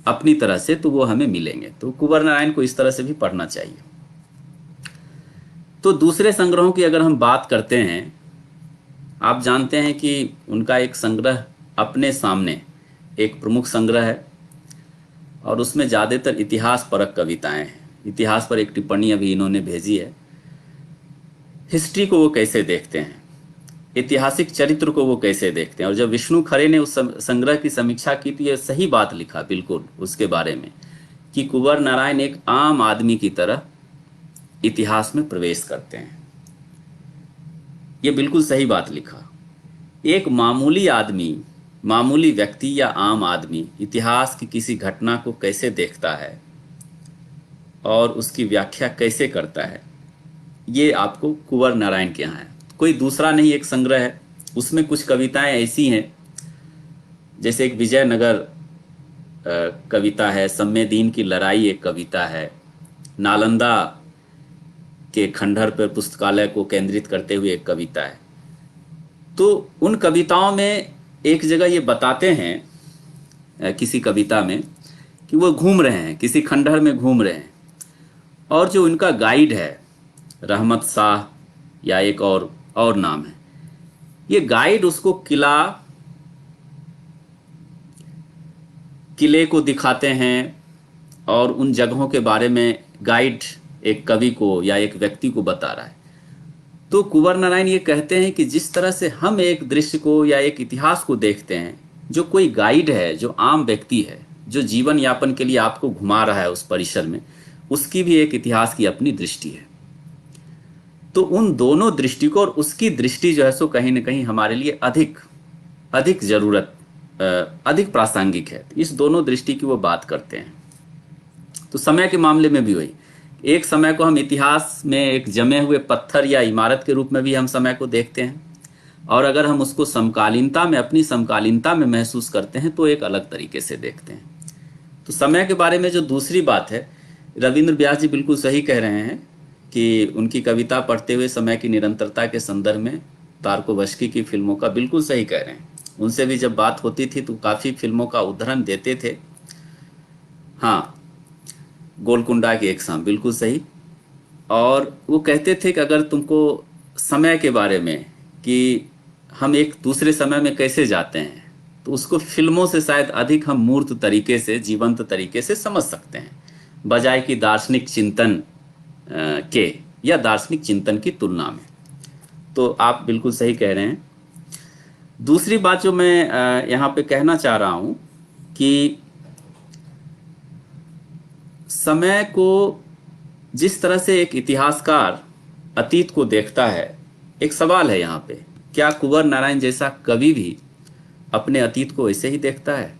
अपनी तरह से, तो वो हमें मिलेंगे। तो कुंवर नारायण को इस तरह से भी पढ़ना चाहिए। तो दूसरे संग्रहों की अगर हम बात करते हैं, आप जानते हैं कि उनका एक संग्रह अपने सामने एक प्रमुख संग्रह है और उसमें ज़्यादातर इतिहास परक कविताएं हैं। इतिहास पर एक टिप्पणी अभी इन्होंने भेजी है। हिस्ट्री को वो कैसे देखते हैं, ऐतिहासिक चरित्र को वो कैसे देखते हैं। और जब विष्णु खरे ने उस संग्रह की समीक्षा की तो ये सही बात लिखा बिल्कुल उसके बारे में कि कुंवर नारायण एक आम आदमी की तरह इतिहास में प्रवेश करते हैं। ये बिल्कुल सही बात लिखा। एक मामूली आदमी, मामूली व्यक्ति या आम आदमी इतिहास की किसी घटना को कैसे देखता है और उसकी व्याख्या कैसे करता है, ये आपको कुंवर नारायण के यहाँ है। कोई दूसरा नहीं, एक संग्रह है। उसमें कुछ कविताएं ऐसी हैं, जैसे एक विजयनगर कविता है, सम्मे दीन की लड़ाई एक कविता है, नालंदा के खंडहर पर पुस्तकालय को केंद्रित करते हुए एक कविता है। तो उन कविताओं में एक जगह ये बताते हैं किसी कविता में कि वो घूम रहे हैं, किसी खंडहर में घूम रहे हैं, और जो उनका गाइड है रहमत शाह या एक और नाम है, ये गाइड उसको किले को दिखाते हैं और उन जगहों के बारे में गाइड एक कवि को या एक व्यक्ति को बता रहा है। तो कुंवर नारायण ये कहते हैं कि जिस तरह से हम एक दृश्य को या एक इतिहास को देखते हैं, जो कोई गाइड है, जो आम व्यक्ति है, जो जीवन यापन के लिए आपको घुमा रहा है उस परिसर में, उसकी भी एक इतिहास की अपनी दृष्टि है। तो उन दोनों दृष्टि को और उसकी दृष्टि जो है सो कहीं ना कहीं हमारे लिए अधिक जरूरत, अधिक प्रासंगिक है। इस दोनों दृष्टि की वो बात करते हैं। तो समय के मामले में भी वही, एक समय को हम इतिहास में एक जमे हुए पत्थर या इमारत के रूप में भी हम समय को देखते हैं, और अगर हम उसको समकालीनता में, अपनी समकालीनता में महसूस करते हैं तो एक अलग तरीके से देखते हैं। तो समय के बारे में जो दूसरी बात है, रविंद्र व्यास जी बिल्कुल सही कह रहे हैं कि उनकी कविता पढ़ते हुए समय की निरंतरता के संदर्भ में तारकोवस्की की फिल्मों का बिल्कुल सही कह रहे हैं। उनसे भी जब बात होती थी तो काफ़ी फिल्मों का उदाहरण देते थे। हाँ, गोलकुंडा की एक शाम, बिल्कुल सही। और वो कहते थे कि अगर तुमको समय के बारे में, कि हम एक दूसरे समय में कैसे जाते हैं, तो उसको फिल्मों से शायद अधिक हम मूर्त तरीके से, जीवंत तरीके से समझ सकते हैं, बजाय कि दार्शनिक चिंतन के या दार्शनिक चिंतन की तुलना में। तो आप बिल्कुल सही कह रहे हैं। दूसरी बात जो मैं यहाँ पे कहना चाह रहा हूँ कि समय को जिस तरह से एक इतिहासकार अतीत को देखता है, एक सवाल है यहाँ पे, क्या कुंवर नारायण जैसा कवि भी अपने अतीत को ऐसे ही देखता है?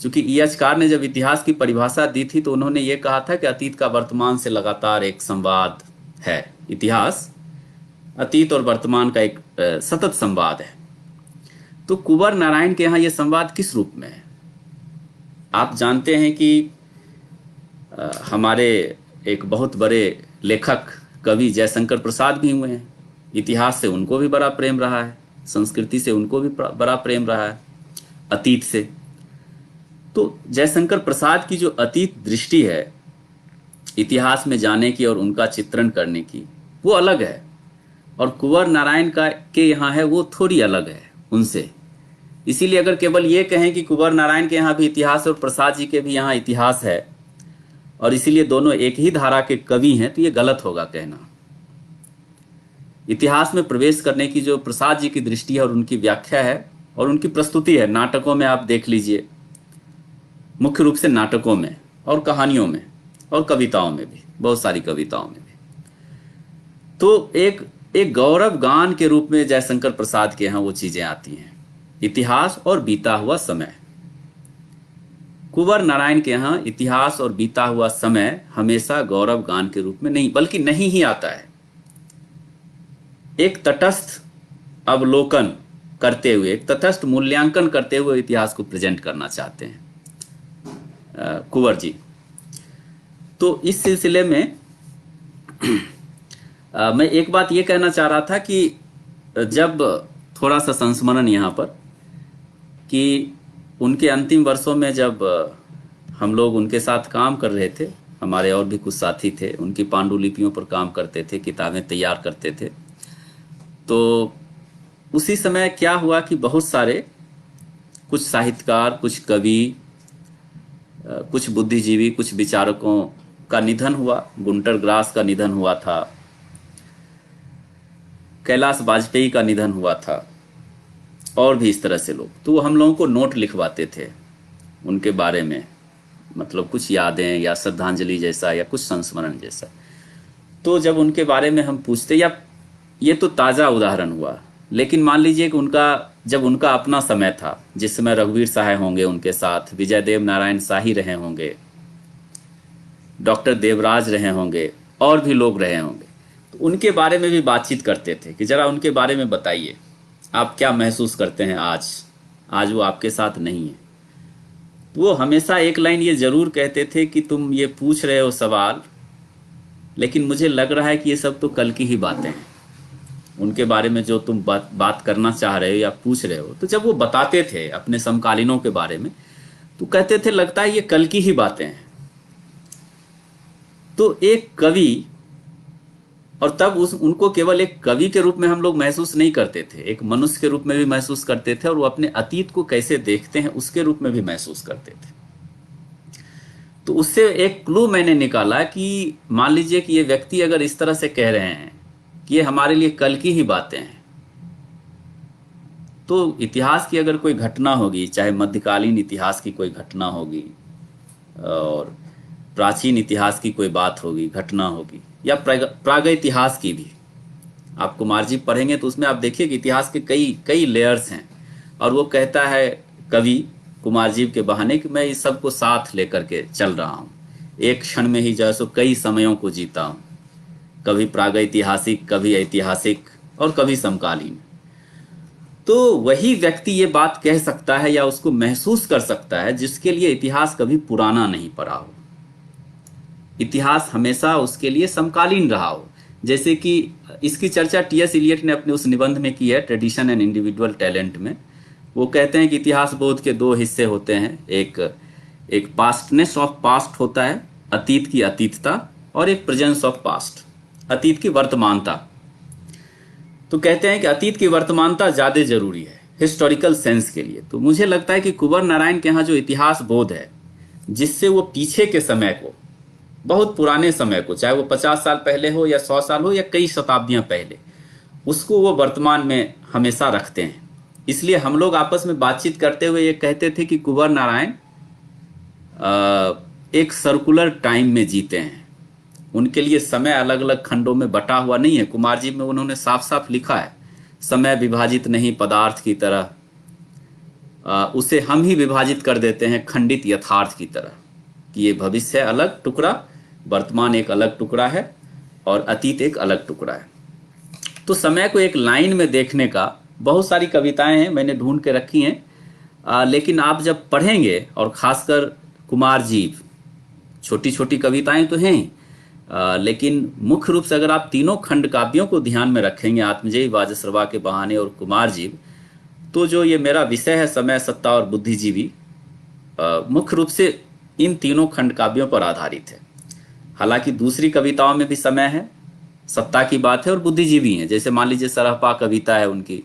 क्योंकि ईएचकार ने जब इतिहास की परिभाषा दी थी तो उन्होंने ये कहा था कि अतीत का वर्तमान से लगातार एक संवाद है। इतिहास अतीत और वर्तमान का एक सतत संवाद है। तो कुंवर नारायण के यहाँ ये संवाद किस रूप में है? आप जानते हैं कि हमारे एक बहुत बड़े लेखक कवि जयशंकर प्रसाद भी हुए हैं। इतिहास से उनको भी बड़ा प्रेम रहा है, संस्कृति से उनको भी बड़ा प्रेम रहा है, अतीत से। तो जयशंकर प्रसाद की जो अतीत दृष्टि है इतिहास में जाने की और उनका चित्रण करने की, वो अलग है, और कुंवर नारायण का के यहाँ है वो थोड़ी अलग है उनसे। इसीलिए अगर केवल ये कहें कि कुंवर नारायण के यहाँ भी इतिहास और प्रसाद जी के भी यहाँ इतिहास है और इसीलिए दोनों एक ही धारा के कवि हैं, तो ये गलत होगा कहना। इतिहास में प्रवेश करने की जो प्रसाद जी की दृष्टि है और उनकी व्याख्या है और उनकी प्रस्तुति है, नाटकों में आप देख लीजिए, मुख्य रूप से नाटकों में और कहानियों में और कविताओं में भी, बहुत सारी कविताओं में भी, तो एक गौरव गान के रूप में जयशंकर प्रसाद के यहाँ वो चीजें आती हैं, इतिहास और बीता हुआ समय। कुंवर नारायण के यहाँ इतिहास और बीता हुआ समय हमेशा गौरव गान के रूप में नहीं, बल्कि नहीं ही आता है। एक तटस्थ अवलोकन करते हुए, एक तटस्थ मूल्यांकन करते हुए इतिहास को प्रेजेंट करना चाहते हैं कुंवर जी। तो इस सिलसिले में मैं एक बात ये कहना चाह रहा था कि जब थोड़ा सा संस्मरण यहाँ पर, कि उनके अंतिम वर्षों में जब हम लोग उनके साथ काम कर रहे थे, हमारे और भी कुछ साथी थे, उनकी पांडुलिपियों पर काम करते थे, किताबें तैयार करते थे। तो उसी समय क्या हुआ कि बहुत सारे, कुछ साहित्यकार, कुछ कवि, कुछ बुद्धिजीवी, कुछ विचारकों का निधन हुआ। गुंटर ग्रास का निधन हुआ था, कैलाश वाजपेयी का निधन हुआ था, और भी इस तरह से लोग। तो वो हम लोगों को नोट लिखवाते थे उनके बारे में, मतलब कुछ यादें या श्रद्धांजलि जैसा या कुछ संस्मरण जैसा। तो जब उनके बारे में हम पूछते, या ये तो ताज़ा उदाहरण हुआ, लेकिन मान लीजिए कि जब उनका अपना समय था, जिस समय रघुवीर सहाय होंगे उनके साथ, विजय देव नारायण शाही रहे होंगे, डॉक्टर देवराज रहे होंगे, और भी लोग रहे होंगे, तो उनके बारे में भी बातचीत करते थे कि जरा उनके बारे में बताइए, आप क्या महसूस करते हैं आज वो आपके साथ नहीं है। तो वो हमेशा एक लाइन ये जरूर कहते थे कि तुम ये पूछ रहे हो सवाल, लेकिन मुझे लग रहा है कि ये सब तो कल की ही बातें हैं। उनके बारे में जो तुम बात करना चाह रहे हो या पूछ रहे हो, तो जब वो बताते थे अपने समकालीनों के बारे में, तो कहते थे लगता है ये कल की ही बातें हैं। तो एक कवि, और तब उनको केवल एक कवि के रूप में हम लोग महसूस नहीं करते थे, एक मनुष्य के रूप में भी महसूस करते थे, और वो अपने अतीत को कैसे देखते हैं उसके रूप में भी महसूस करते थे। तो उससे एक क्लू मैंने निकाला कि मान लीजिए कि ये व्यक्ति अगर इस तरह से कह रहे हैं कि ये हमारे लिए कल की ही बातें हैं, तो इतिहास की अगर कोई घटना होगी, चाहे मध्यकालीन इतिहास की कोई घटना होगी, और प्राचीन इतिहास की कोई बात होगी, घटना होगी, या प्राग इतिहास की भी, आप कुमारजीव पढ़ेंगे तो उसमें आप देखिए कि इतिहास के कई कई लेयर्स हैं। और वो कहता है कवि कुमारजीव के बहाने कि मैं इस सबको साथ लेकर के चल रहा हूँ, एक क्षण में ही जैसो कई समयों को जीता हूँ, कभी प्रागैतिहासिक, कभी ऐतिहासिक, और कभी समकालीन। तो वही व्यक्ति ये बात कह सकता है या उसको महसूस कर सकता है जिसके लिए इतिहास कभी पुराना नहीं पड़ा हो, इतिहास हमेशा उसके लिए समकालीन रहा हो। जैसे कि इसकी चर्चा टी.एस. इलियट ने अपने उस निबंध में की है, ट्रेडिशन एंड इंडिविजुअल टैलेंट में। वो कहते हैं कि इतिहास बोध के दो हिस्से होते हैं, एक पास्टनेस ऑफ पास्ट होता है, अतीत की अतीतता, और एक प्रेजेंस ऑफ पास्ट, अतीत की वर्तमानता। तो कहते हैं कि अतीत की वर्तमानता ज़्यादा जरूरी है हिस्टोरिकल सेंस के लिए। तो मुझे लगता है कि कुंवर नारायण के यहाँ जो इतिहास बोध है, जिससे वो पीछे के समय को, बहुत पुराने समय को, चाहे वो 50 साल पहले हो या 100 साल हो या कई शताब्दियां पहले, उसको वो वर्तमान में हमेशा रखते हैं। इसलिए हम लोग आपस में बातचीत करते हुए ये कहते थे कि कुंवर नारायण एक सर्कुलर टाइम में जीते हैं। उनके लिए समय अलग अलग खंडों में बटा हुआ नहीं है। कुमारजीव में उन्होंने साफ साफ लिखा है, समय विभाजित नहीं पदार्थ की तरह, उसे हम ही विभाजित कर देते हैं खंडित यथार्थ की तरह, कि ये भविष्य अलग टुकड़ा, वर्तमान एक अलग टुकड़ा है, और अतीत एक अलग टुकड़ा है। तो समय को एक लाइन में देखने का, बहुत सारी कविताएं हैं मैंने ढूंढ के रखी हैं, लेकिन आप जब पढ़ेंगे, और खासकर कुमारजीव, छोटी छोटी कविताएं तो हैं, लेकिन मुख्य रूप से अगर आप तीनों खंड काव्यों को ध्यान में रखेंगे, आत्मजयी, वाजश्रवा के बहाने और कुमारजीव, तो जो ये मेरा विषय है समय, सत्ता और बुद्धिजीवी, मुख्य रूप से इन तीनों खंड काव्यों पर आधारित है। हालांकि दूसरी कविताओं में भी समय है, सत्ता की बात है, और बुद्धिजीवी हैं। जैसे मान लीजिए सरहपा कविता है उनकी,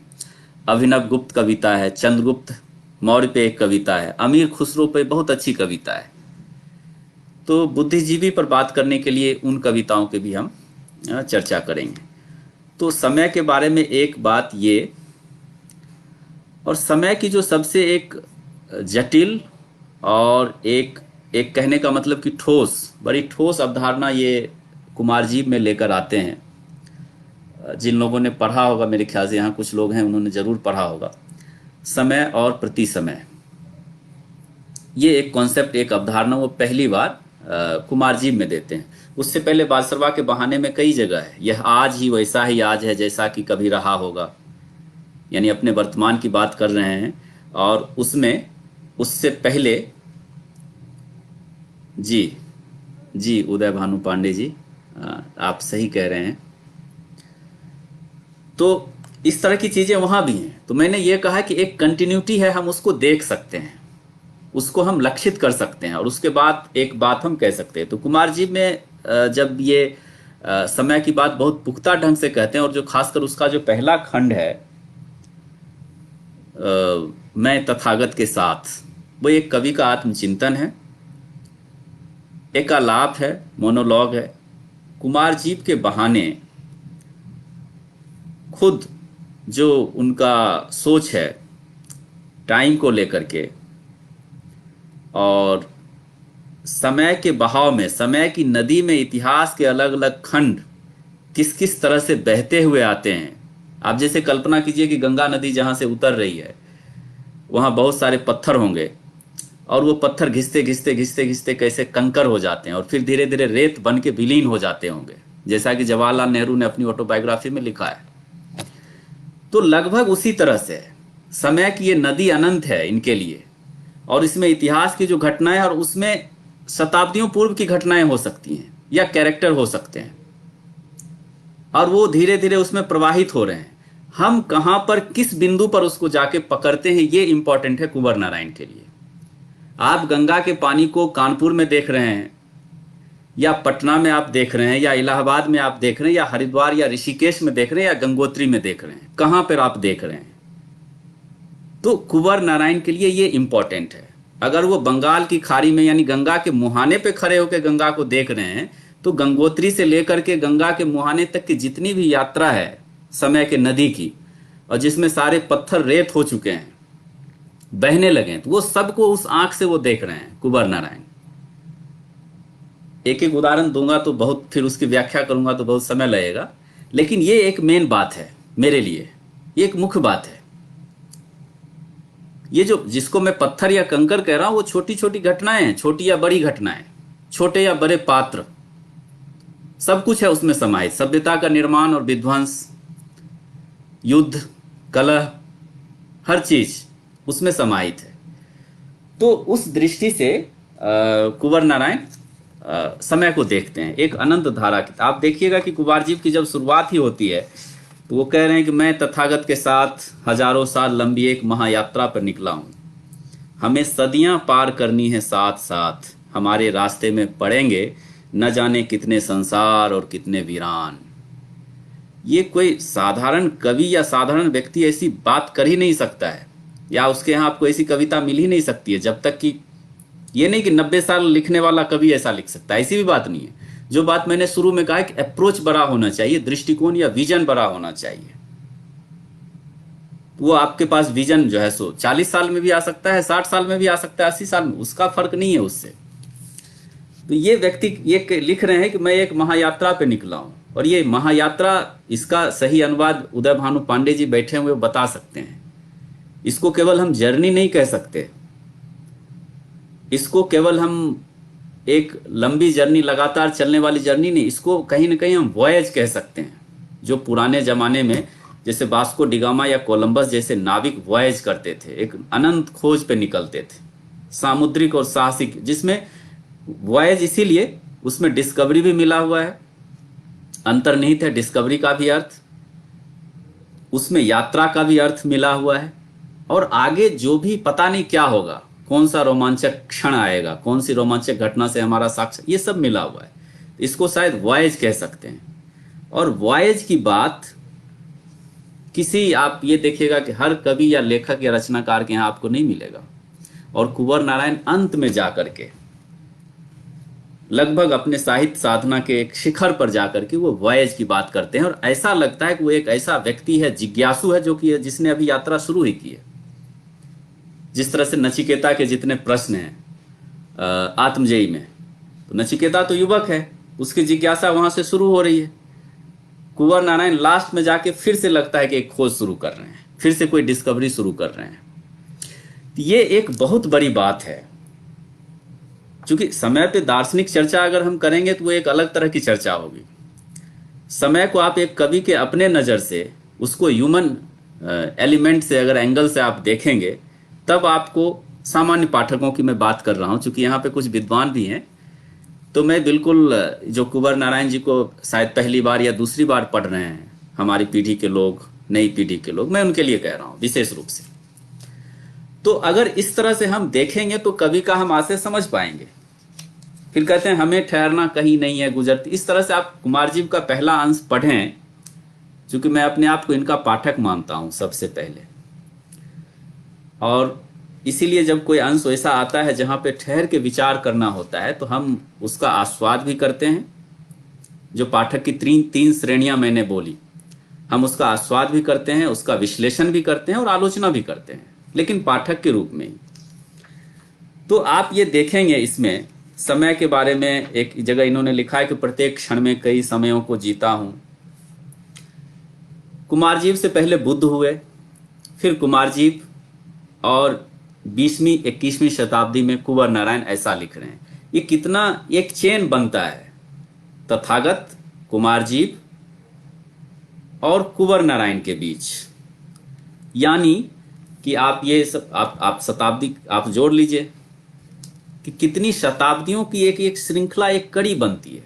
अभिनव गुप्त कविता है, चंद्रगुप्त मौर्य पे एक कविता है, अमीर खुसरो पे बहुत अच्छी कविता है। तो बुद्धिजीवी पर बात करने के लिए उन कविताओं के भी हम चर्चा करेंगे। तो समय के बारे में एक बात ये, और समय की जो सबसे एक जटिल और एक कहने का मतलब कि ठोस, बड़ी ठोस अवधारणा ये कुमारजीव में लेकर आते हैं। जिन लोगों ने पढ़ा होगा, मेरे ख्याल से यहाँ कुछ लोग हैं, उन्होंने जरूर पढ़ा होगा, समय और प्रति समय, ये एक कॉन्सेप्ट, एक अवधारणा वो पहली बार कुमारजीव में देते हैं। उससे पहले बालसरवा के बहाने में कई जगह है, यह आज ही वैसा ही आज है जैसा कि कभी रहा होगा, यानी अपने वर्तमान की बात कर रहे हैं। और उसमें उससे पहले, जी जी उदय भानु पांडे जी, आप सही कह रहे हैं। तो इस तरह की चीजें वहां भी हैं। तो मैंने ये कहा कि एक कंटिन्यूटी है, हम उसको देख सकते हैं, उसको हम लक्षित कर सकते हैं, और उसके बाद एक बात हम कह सकते हैं। तो कुमार जी में जब ये समय की बात बहुत पुख्ता ढंग से कहते हैं, और जो खासकर उसका जो पहला खंड है, मैं तथागत के साथ, वो एक कवि का आत्मचिंतन है, एक आलाप है, मोनोलॉग है। कुमार जीव के बहाने खुद जो उनका सोच है टाइम को लेकर के, और समय के बहाव में, समय की नदी में इतिहास के अलग अलग खंड किस किस तरह से बहते हुए आते हैं। आप जैसे कल्पना कीजिए कि गंगा नदी जहां से उतर रही है, वहां बहुत सारे पत्थर होंगे, और वो पत्थर घिसते घिसते घिसते घिसते कैसे कंकर हो जाते हैं, और फिर धीरे धीरे रेत बन के विलीन हो जाते होंगे, जैसा कि जवाहरलाल नेहरू ने अपनी ऑटोबायोग्राफी में लिखा है। तो लगभग उसी तरह से समय की ये नदी अनंत है इनके लिए, और इसमें इतिहास की जो घटनाएं, और उसमें शताब्दियों पूर्व की घटनाएं हो सकती हैं, या कैरेक्टर हो सकते हैं, और वो धीरे धीरे उसमें प्रवाहित हो रहे हैं। हम कहां पर, किस बिंदु पर उसको जाके पकड़ते हैं, ये इंपॉर्टेंट है कुंवर नारायण के लिए। आप गंगा के पानी को कानपुर में देख रहे हैं, या पटना में आप देख रहे हैं, या इलाहाबाद में आप देख रहे हैं, या हरिद्वार या ऋषिकेश में देख रहे हैं, या गंगोत्री में देख रहे हैं, कहां पर आप देख रहे हैं। तो कुंवर नारायण के लिए ये इंपॉर्टेंट है। अगर वो बंगाल की खाड़ी में, यानी गंगा के मुहाने पे खड़े होकर गंगा को देख रहे हैं, तो गंगोत्री से लेकर के गंगा के मुहाने तक की जितनी भी यात्रा है समय के नदी की, और जिसमें सारे पत्थर रेत हो चुके हैं, बहने लगे हैं, तो वो सबको उस आंख से वो देख रहे हैं कुंवर नारायण। एक एक उदाहरण दूंगा तो बहुत, फिर उसकी व्याख्या करूंगा तो बहुत समय लगेगा, लेकिन ये एक मेन बात है मेरे लिए, ये एक मुख्य बात है। ये जो, जिसको मैं पत्थर या कंकर कह रहा हूं, वो छोटी छोटी घटनाएं हैं, छोटी या बड़ी घटनाएं, छोटे या बड़े पात्र, सब कुछ है उसमें समाहित। सभ्यता का निर्माण और विध्वंस, युद्ध, कलह, हर चीज उसमें समाहित है। तो उस दृष्टि से कुंवर नारायण समय को देखते हैं एक अनंत धारा की। आप देखिएगा कि कुंवर जीव की जब शुरुआत ही होती है, तो वो कह रहे हैं कि मैं तथागत के साथ हजारों साल लंबी एक महायात्रा पर निकला हूं, हमें सदियां पार करनी है साथ साथ, हमारे रास्ते में पड़ेंगे न जाने कितने संसार और कितने वीरान। ये कोई साधारण कवि या साधारण व्यक्ति ऐसी बात कर ही नहीं सकता है, या उसके यहाँ आपको ऐसी कविता मिल ही नहीं सकती है, जब तक कि, ये नहीं कि 90 साल लिखने वाला कवि ऐसा लिख सकता है, ऐसी भी बात नहीं है। जो बात मैंने शुरू में कहा कि अप्रोच बड़ा होना चाहिए, दृष्टिकोण या विजन बड़ा होना चाहिए। वो आपके पास विजन जो है सो 40 साल में भी आ सकता है, 60 साल में भी आ सकता है, 80 साल में, उसका फर्क नहीं है उससे। तो ये व्यक्ति ये लिख रहे हैं कि मैं एक महायात्रा पे निकला हूं, और ये महायात्रा, इसका सही अनुवाद उदय भानु पांडे जी बैठे हुए बता सकते हैं। इसको केवल हम जर्नी नहीं कह सकते, इसको केवल हम एक लंबी जर्नी, लगातार चलने वाली जर्नी नहीं, इसको कहीं ना कहीं हम वॉयज कह सकते हैं। जो पुराने जमाने में जैसे वास्को डिगामा या कोलंबस जैसे नाविक वॉयज करते थे, एक अनंत खोज पे निकलते थे, सामुद्रिक और साहसिक, जिसमें वॉयज इसीलिए उसमें डिस्कवरी भी मिला हुआ है, अंतर्निहित है डिस्कवरी का भी अर्थ, उसमें यात्रा का भी अर्थ मिला हुआ है, और आगे जो भी पता नहीं क्या होगा, कौन सा रोमांचक क्षण आएगा, कौन सी रोमांचक घटना से हमारा साक्ष्य, ये सब मिला हुआ है। इसको शायद वॉयज कह सकते हैं। और वॉयज की बात किसी, आप ये देखिएगा कि हर कवि या लेखक या रचनाकार के यहाँ आपको नहीं मिलेगा। और कुंवर नारायण अंत में जाकर के, लगभग अपने साहित्य साधना के एक शिखर पर जाकर के वो वॉयज की बात करते हैं, और ऐसा लगता है कि वो एक ऐसा व्यक्ति है, जिज्ञासु है, जो कि जिसने अभी यात्रा शुरू ही की है। जिस तरह से नचिकेता के जितने प्रश्न हैं आत्मजयी में, तो नचिकेता तो युवक है, उसकी जिज्ञासा वहां से शुरू हो रही है। कुंवर नारायण लास्ट में जाके फिर से लगता है कि एक खोज शुरू कर रहे हैं, फिर से कोई डिस्कवरी शुरू कर रहे हैं। ये एक बहुत बड़ी बात है। चूंकि समय पे दार्शनिक चर्चा अगर हम करेंगे तो वो एक अलग तरह की चर्चा होगी। समय को आप एक कवि के अपने नज़र से, उसको ह्यूमन एलिमेंट से, अगर एंगल से आप देखेंगे, तब आपको, सामान्य पाठकों की मैं बात कर रहा हूँ, चूंकि यहाँ पे कुछ विद्वान भी हैं, तो मैं बिल्कुल जो कुंवर नारायण जी को शायद पहली बार या दूसरी बार पढ़ रहे हैं, हमारी पीढ़ी के लोग, नई पीढ़ी के लोग, मैं उनके लिए कह रहा हूँ विशेष रूप से। तो अगर इस तरह से हम देखेंगे तो कवि का हम आशय समझ पाएंगे। फिर कहते हैं हमें ठहरना कहीं नहीं है गुजरती, इस तरह से आप कुमार जी का पहला अंश पढ़ें, क्योंकि मैं अपने आप को इनका पाठक मानता हूं सबसे पहले, और इसीलिए जब कोई अंश ऐसा आता है जहां पे ठहर के विचार करना होता है तो हम उसका आस्वाद भी करते हैं। जो पाठक की तीन श्रेणियां मैंने बोली, हम उसका आस्वाद भी करते हैं, उसका विश्लेषण भी करते हैं और आलोचना भी करते हैं, लेकिन पाठक के रूप में ही। तो आप ये देखेंगे इसमें समय के बारे में एक जगह इन्होंने लिखा है कि प्रत्येक क्षण में कई समयों को जीता हूं। कुमारजीव से पहले बुद्ध हुए, फिर कुमारजीव, और 20वीं 21वीं शताब्दी में कुंवर नारायण ऐसा लिख रहे हैं। ये कितना एक चेन बनता है, तथागत, कुमारजीव और कुंवर नारायण के बीच। यानी कि आप ये सब आप शताब्दी आप जोड़ लीजिए कि कितनी शताब्दियों की एक एक श्रृंखला, एक कड़ी बनती है।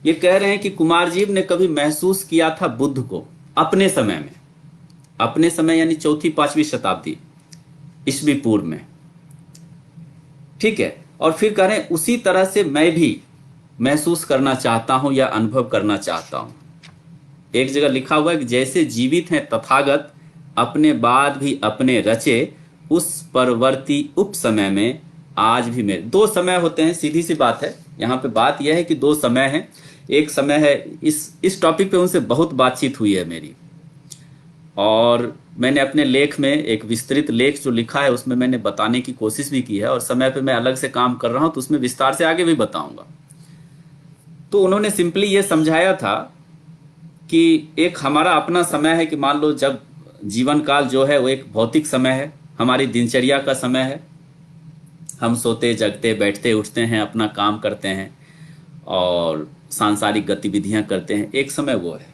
ये कह रहे हैं कि कुमारजीव ने कभी महसूस किया था बुद्ध को अपने समय में, अपने समय यानी 4वीं-5वीं शताब्दी ईस्वी पूर्व में, ठीक है। और फिर कह रहे हैं उसी तरह से मैं भी महसूस करना चाहता हूं या अनुभव करना चाहता हूं। एक जगह लिखा हुआ है कि जैसे जीवित हैं तथागत, अपने बाद भी अपने रचे, उस परवर्ती उप समय में आज भी मेरे। दो समय होते हैं, सीधी सी बात है। यहाँ पे बात यह है कि दो समय है। एक समय है, इस टॉपिक पे उनसे बहुत बातचीत हुई है मेरी, और मैंने अपने लेख में एक विस्तृत लेख जो लिखा है उसमें मैंने बताने की कोशिश भी की है, और समय पे मैं अलग से काम कर रहा हूं तो उसमें विस्तार से आगे भी बताऊंगा। तो उन्होंने सिंपली ये समझाया था कि एक हमारा अपना समय है कि मान लो जब जीवन काल जो है वो एक भौतिक समय है, हमारी दिनचर्या का समय है, हम सोते जगते बैठते उठते हैं, अपना काम करते हैं और सांसारिक गतिविधियां करते हैं। एक समय वो है,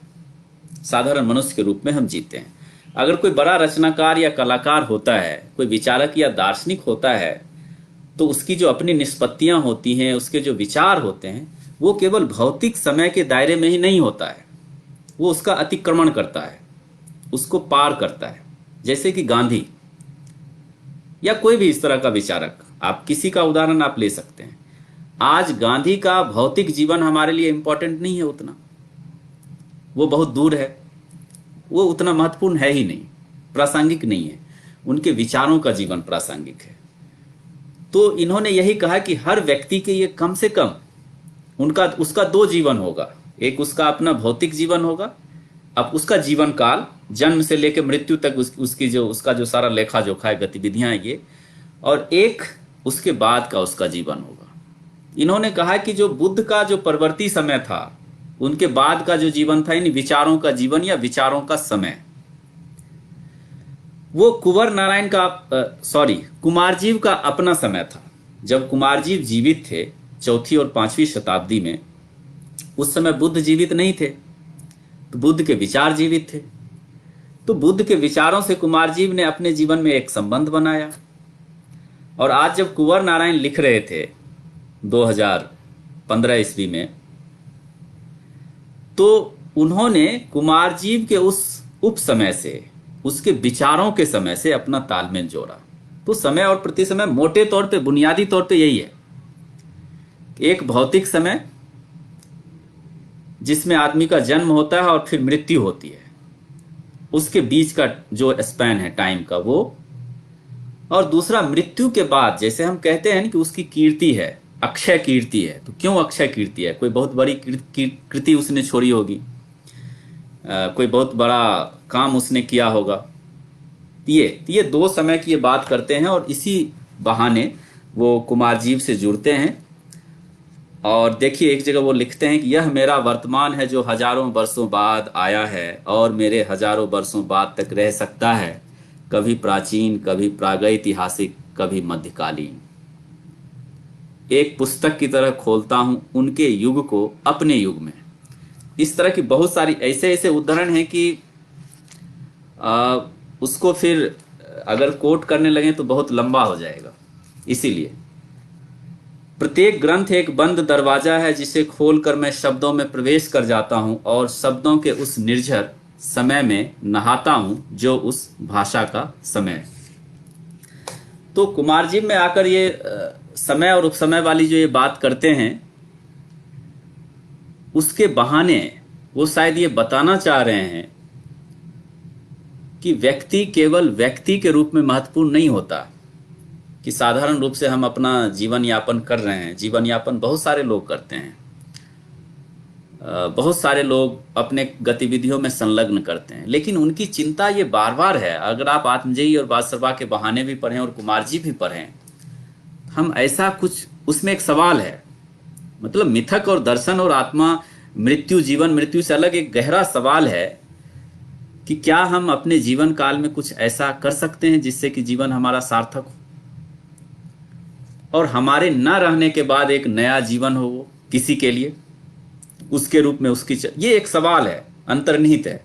साधारण मनुष्य के रूप में हम जीते हैं। अगर कोई बड़ा रचनाकार या कलाकार होता है, कोई विचारक या दार्शनिक होता है, तो उसकी जो अपनी निष्पत्तियां होती हैं, उसके जो विचार होते हैं, वो केवल भौतिक समय के दायरे में ही नहीं होता है, वो उसका अतिक्रमण करता है, उसको पार करता है। जैसे कि गांधी या कोई भी इस तरह का विचारक, आप किसी का उदाहरण आप ले सकते हैं। आज गांधी का भौतिक जीवन हमारे लिए इंपॉर्टेंट नहीं है उतना, वो बहुत दूर है, वो उतना महत्वपूर्ण है ही नहीं, प्रासंगिक नहीं है। उनके विचारों का जीवन प्रासंगिक है। तो इन्होंने यही कहा कि हर व्यक्ति के ये कम से कम उसका दो जीवन होगा। एक उसका अपना भौतिक जीवन होगा, अब उसका जीवन काल जन्म से लेकर मृत्यु तक उसका जो सारा लेखा जोखा है, गतिविधियां हैं ये, और एक उसके बाद का उसका जीवन होगा। इन्होंने कहा कि जो बुद्ध का जो परवर्ती समय था, उनके बाद का जो जीवन था, यानी विचारों का जीवन या विचारों का समय, वो कुमारजीव का अपना समय था। जब कुमारजीव जीवित थे 4वीं और 5वीं शताब्दी में, उस समय बुद्ध जीवित नहीं थे, तो बुद्ध के विचार जीवित थे। तो बुद्ध के विचारों से कुमारजीव ने अपने जीवन में एक संबंध बनाया। और आज जब कुंवर नारायण लिख रहे थे 2015 ईस्वी में, तो उन्होंने कुमारजीव के उस उप समय से, उसके विचारों के समय से अपना तालमेल जोड़ा। तो समय और प्रति समय मोटे तौर पे, बुनियादी तौर पे यही है। एक भौतिक समय जिसमें आदमी का जन्म होता है और फिर मृत्यु होती है, उसके बीच का जो स्पैन है टाइम का वो, और दूसरा मृत्यु के बाद, जैसे हम कहते हैं कि उसकी कीर्ति है, अक्षय कीर्ति है। तो क्यों अक्षय कीर्ति है? कोई बहुत बड़ी कृति उसने छोड़ी होगी, कोई बहुत बड़ा काम उसने किया होगा। ये दो समय की ये बात करते हैं, और इसी बहाने वो कुमारजीव से जुड़ते हैं। और देखिए एक जगह वो लिखते हैं कि यह मेरा वर्तमान है जो हजारों वर्षों बाद आया है और मेरे हजारों वर्षों बाद तक रह सकता है, कभी प्राचीन, कभी प्रागैतिहासिक, कभी मध्यकालीन। एक पुस्तक की तरह खोलता हूं उनके युग को अपने युग में। इस तरह की बहुत सारी ऐसे ऐसे उदाहरण हैं कि आ, उसको फिर अगर कोट करने लगे तो बहुत लंबा हो जाएगा। इसीलिए प्रत्येक ग्रंथ एक बंद दरवाजा है जिसे खोलकर मैं शब्दों में प्रवेश कर जाता हूं और शब्दों के उस निर्झर समय में नहाता हूं जो उस भाषा का समय है। तो कुमार जी में आकर ये समय और उपसमय वाली जो ये बात करते हैं, उसके बहाने वो शायद ये बताना चाह रहे हैं कि व्यक्ति केवल व्यक्ति के रूप में महत्वपूर्ण नहीं होता, कि साधारण रूप से हम अपना जीवन यापन कर रहे हैं। जीवन यापन बहुत सारे लोग करते हैं, बहुत सारे लोग अपने गतिविधियों में संलग्न करते हैं, लेकिन उनकी चिंता ये बार बार है। अगर आप आत्मजयी और बादशाह के बहाने भी पढ़ें और कुमार जी भी पढ़ें, हम ऐसा कुछ उसमें एक सवाल है, मतलब मिथक और दर्शन और आत्मा, मृत्यु, जीवन मृत्यु से अलग एक गहरा सवाल है कि क्या हम अपने जीवन काल में कुछ ऐसा कर सकते हैं जिससे कि जीवन हमारा सार्थक हो और हमारे न रहने के बाद एक नया जीवन हो वो किसी के लिए, उसके रूप में ये एक सवाल है, अंतर्निहित है।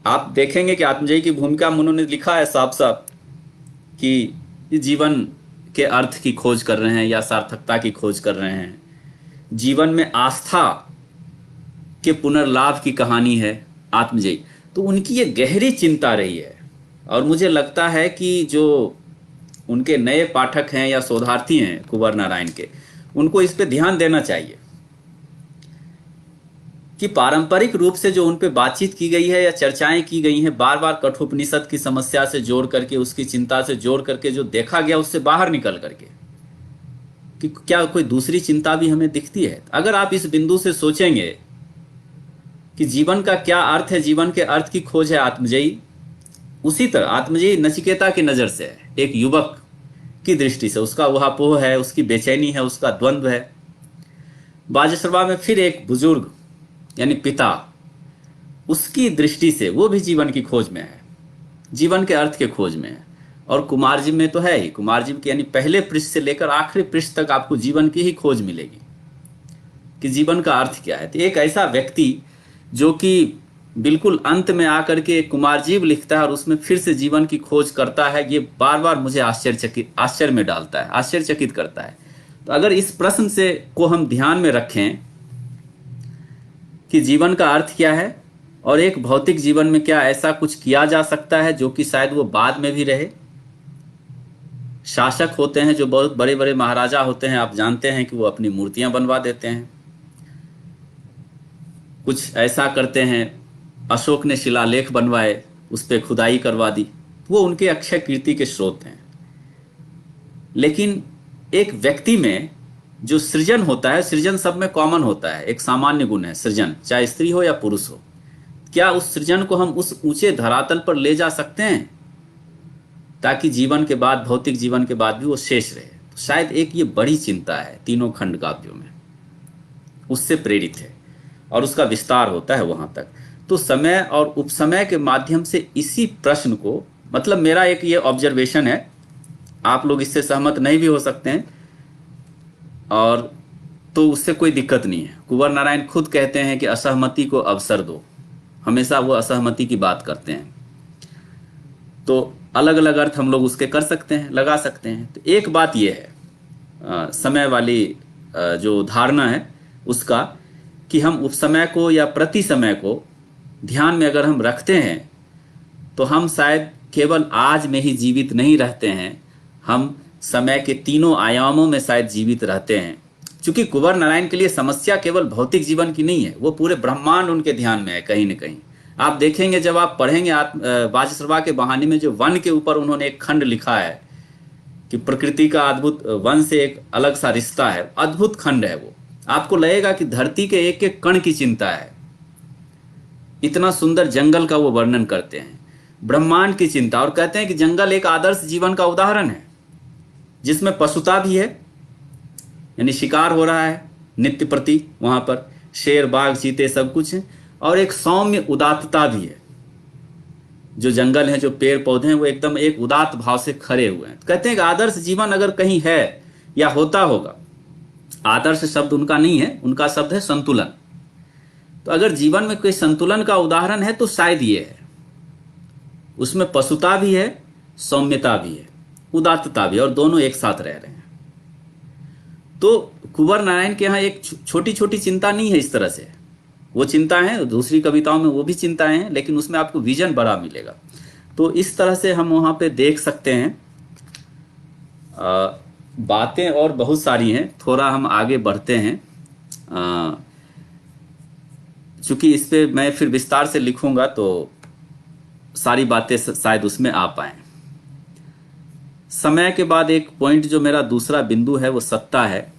आप देखेंगे कि आत्मजयी की भूमिका में उन्होंने लिखा है साफ साफ कि जीवन के अर्थ की खोज कर रहे हैं या सार्थकता की खोज कर रहे हैं, जीवन में आस्था के पुनर्लाभ की कहानी है आत्मजयी। तो उनकी ये गहरी चिंता रही है और मुझे लगता है कि जो उनके नए पाठक हैं या शोधार्थी हैं कुंवर नारायण के, उनको इस पे ध्यान देना चाहिए कि पारंपरिक रूप से जो उन पे बातचीत की गई है या चर्चाएं की गई हैं, बार बार कठोपनिषद की समस्या से जोड़ करके, उसकी चिंता से जोड़ करके जो देखा गया उससे बाहर निकल करके कि क्या कोई दूसरी चिंता भी हमें दिखती है। अगर आप इस बिंदु से सोचेंगे कि जीवन का क्या अर्थ है, जीवन के अर्थ की खोज है आत्मजयी, उसी तरह आत्मजयी नचिकेता की नजर से है, एक युवक की दृष्टि से, उसका उहापोह है, उसकी बेचैनी है, उसका द्वंद्व है। बाजसरवा में फिर एक बुजुर्ग यानी पिता, उसकी दृष्टि से वो भी जीवन की खोज में है, जीवन के अर्थ के खोज में है। और कुमार जी में तो है ही, कुमार जी के यानी पहले पृष्ठ से लेकर आखिरी पृष्ठ तक आपको जीवन की ही खोज मिलेगी कि जीवन का अर्थ क्या है। तो एक ऐसा व्यक्ति जो कि बिल्कुल अंत में आकर के कुमारजीव लिखता है और उसमें फिर से जीवन की खोज करता है, ये बार बार मुझे आश्चर्य में डालता है, आश्चर्यचकित करता है। तो अगर इस प्रश्न से को हम ध्यान में रखें कि जीवन का अर्थ क्या है और एक भौतिक जीवन में क्या ऐसा कुछ किया जा सकता है जो कि शायद वो बाद में भी रहे। शासक होते हैं जो बहुत बड़े बड़े महाराजा होते हैं, आप जानते हैं कि वो अपनी मूर्तियां बनवा देते हैं, कुछ ऐसा करते हैं। अशोक ने शिलालेख बनवाए, उस पर खुदाई करवा दी, वो उनके अक्षय कीर्ति के स्रोत हैं। लेकिन एक व्यक्ति में जो सृजन होता है, सृजन सब में कॉमन होता है, एक सामान्य गुण है सृजन, चाहे स्त्री हो या पुरुष हो। क्या उस सृजन को हम उस ऊंचे धरातल पर ले जा सकते हैं ताकि जीवन के बाद, भौतिक जीवन के बाद भी वो शेष रहे? तो शायद एक ये बड़ी चिंता है तीनों खंड काव्यों में, उससे प्रेरित है और उसका विस्तार होता है वहां तक। तो समय और उपसमय के माध्यम से इसी प्रश्न को, मतलब मेरा एक ये ऑब्जर्वेशन है, आप लोग इससे सहमत नहीं भी हो सकते हैं और तो उससे कोई दिक्कत नहीं है। कुंवर नारायण खुद कहते हैं कि असहमति को अवसर दो, हमेशा वो असहमति की बात करते हैं। तो अलग अलग अर्थ हम लोग उसके कर सकते हैं, लगा सकते हैं। तो एक बात ये है समय वाली जो धारणा है उसका, कि हम उपसमय को या प्रति समय को ध्यान में अगर हम रखते हैं तो हम शायद केवल आज में ही जीवित नहीं रहते हैं, हम समय के तीनों आयामों में शायद जीवित रहते हैं। क्योंकि कुंवर नारायण के लिए समस्या केवल भौतिक जीवन की नहीं है, वो पूरे ब्रह्मांड उनके ध्यान में है कहीं न कहीं। आप देखेंगे जब आप पढ़ेंगे बाजसरवा के बहाने में जो वन के ऊपर उन्होंने एक खंड लिखा है कि प्रकृति का अद्भुत, वन से एक अलग सा रिश्ता है, अद्भुत खंड है वो। आपको लगेगा कि धरती के एक एक कण की चिंता है, इतना सुंदर जंगल का वो वर्णन करते हैं, ब्रह्मांड की चिंता, और कहते हैं कि जंगल एक आदर्श जीवन का उदाहरण है जिसमें पशुता भी है, यानी शिकार हो रहा है नित्य प्रति, वहां पर शेर बाघ चीते सब कुछ है, और एक सौम्य उदात्तता भी है। जो जंगल है, जो पेड़ पौधे हैं, वो एकदम एक उदात्त भाव से खड़े हुए हैं। कहते हैं कि आदर्श जीवन अगर कहीं है या होता होगा। आदर्श शब्द उनका नहीं है, उनका शब्द है संतुलन। तो अगर जीवन में कोई संतुलन का उदाहरण है तो शायद ये है। उसमें पशुता भी है, सौम्यता भी है, उदात्तता भी है, और दोनों एक साथ रह रहे हैं। तो कुंवर नारायण के यहाँ एक छोटी छोटी चिंता नहीं है इस तरह से। वो चिंता है, दूसरी कविताओं में वो भी चिंताएं हैं, लेकिन उसमें आपको विजन बड़ा मिलेगा। तो इस तरह से हम वहाँ पे देख सकते हैं। बातें और बहुत सारी हैं, थोड़ा हम आगे बढ़ते हैं। चूंकि इस पे मैं फिर विस्तार से लिखूंगा तो सारी बातें शायद उसमें आ पाएं। समय के बाद एक पॉइंट जो मेरा दूसरा बिंदु है वो सत्ता है।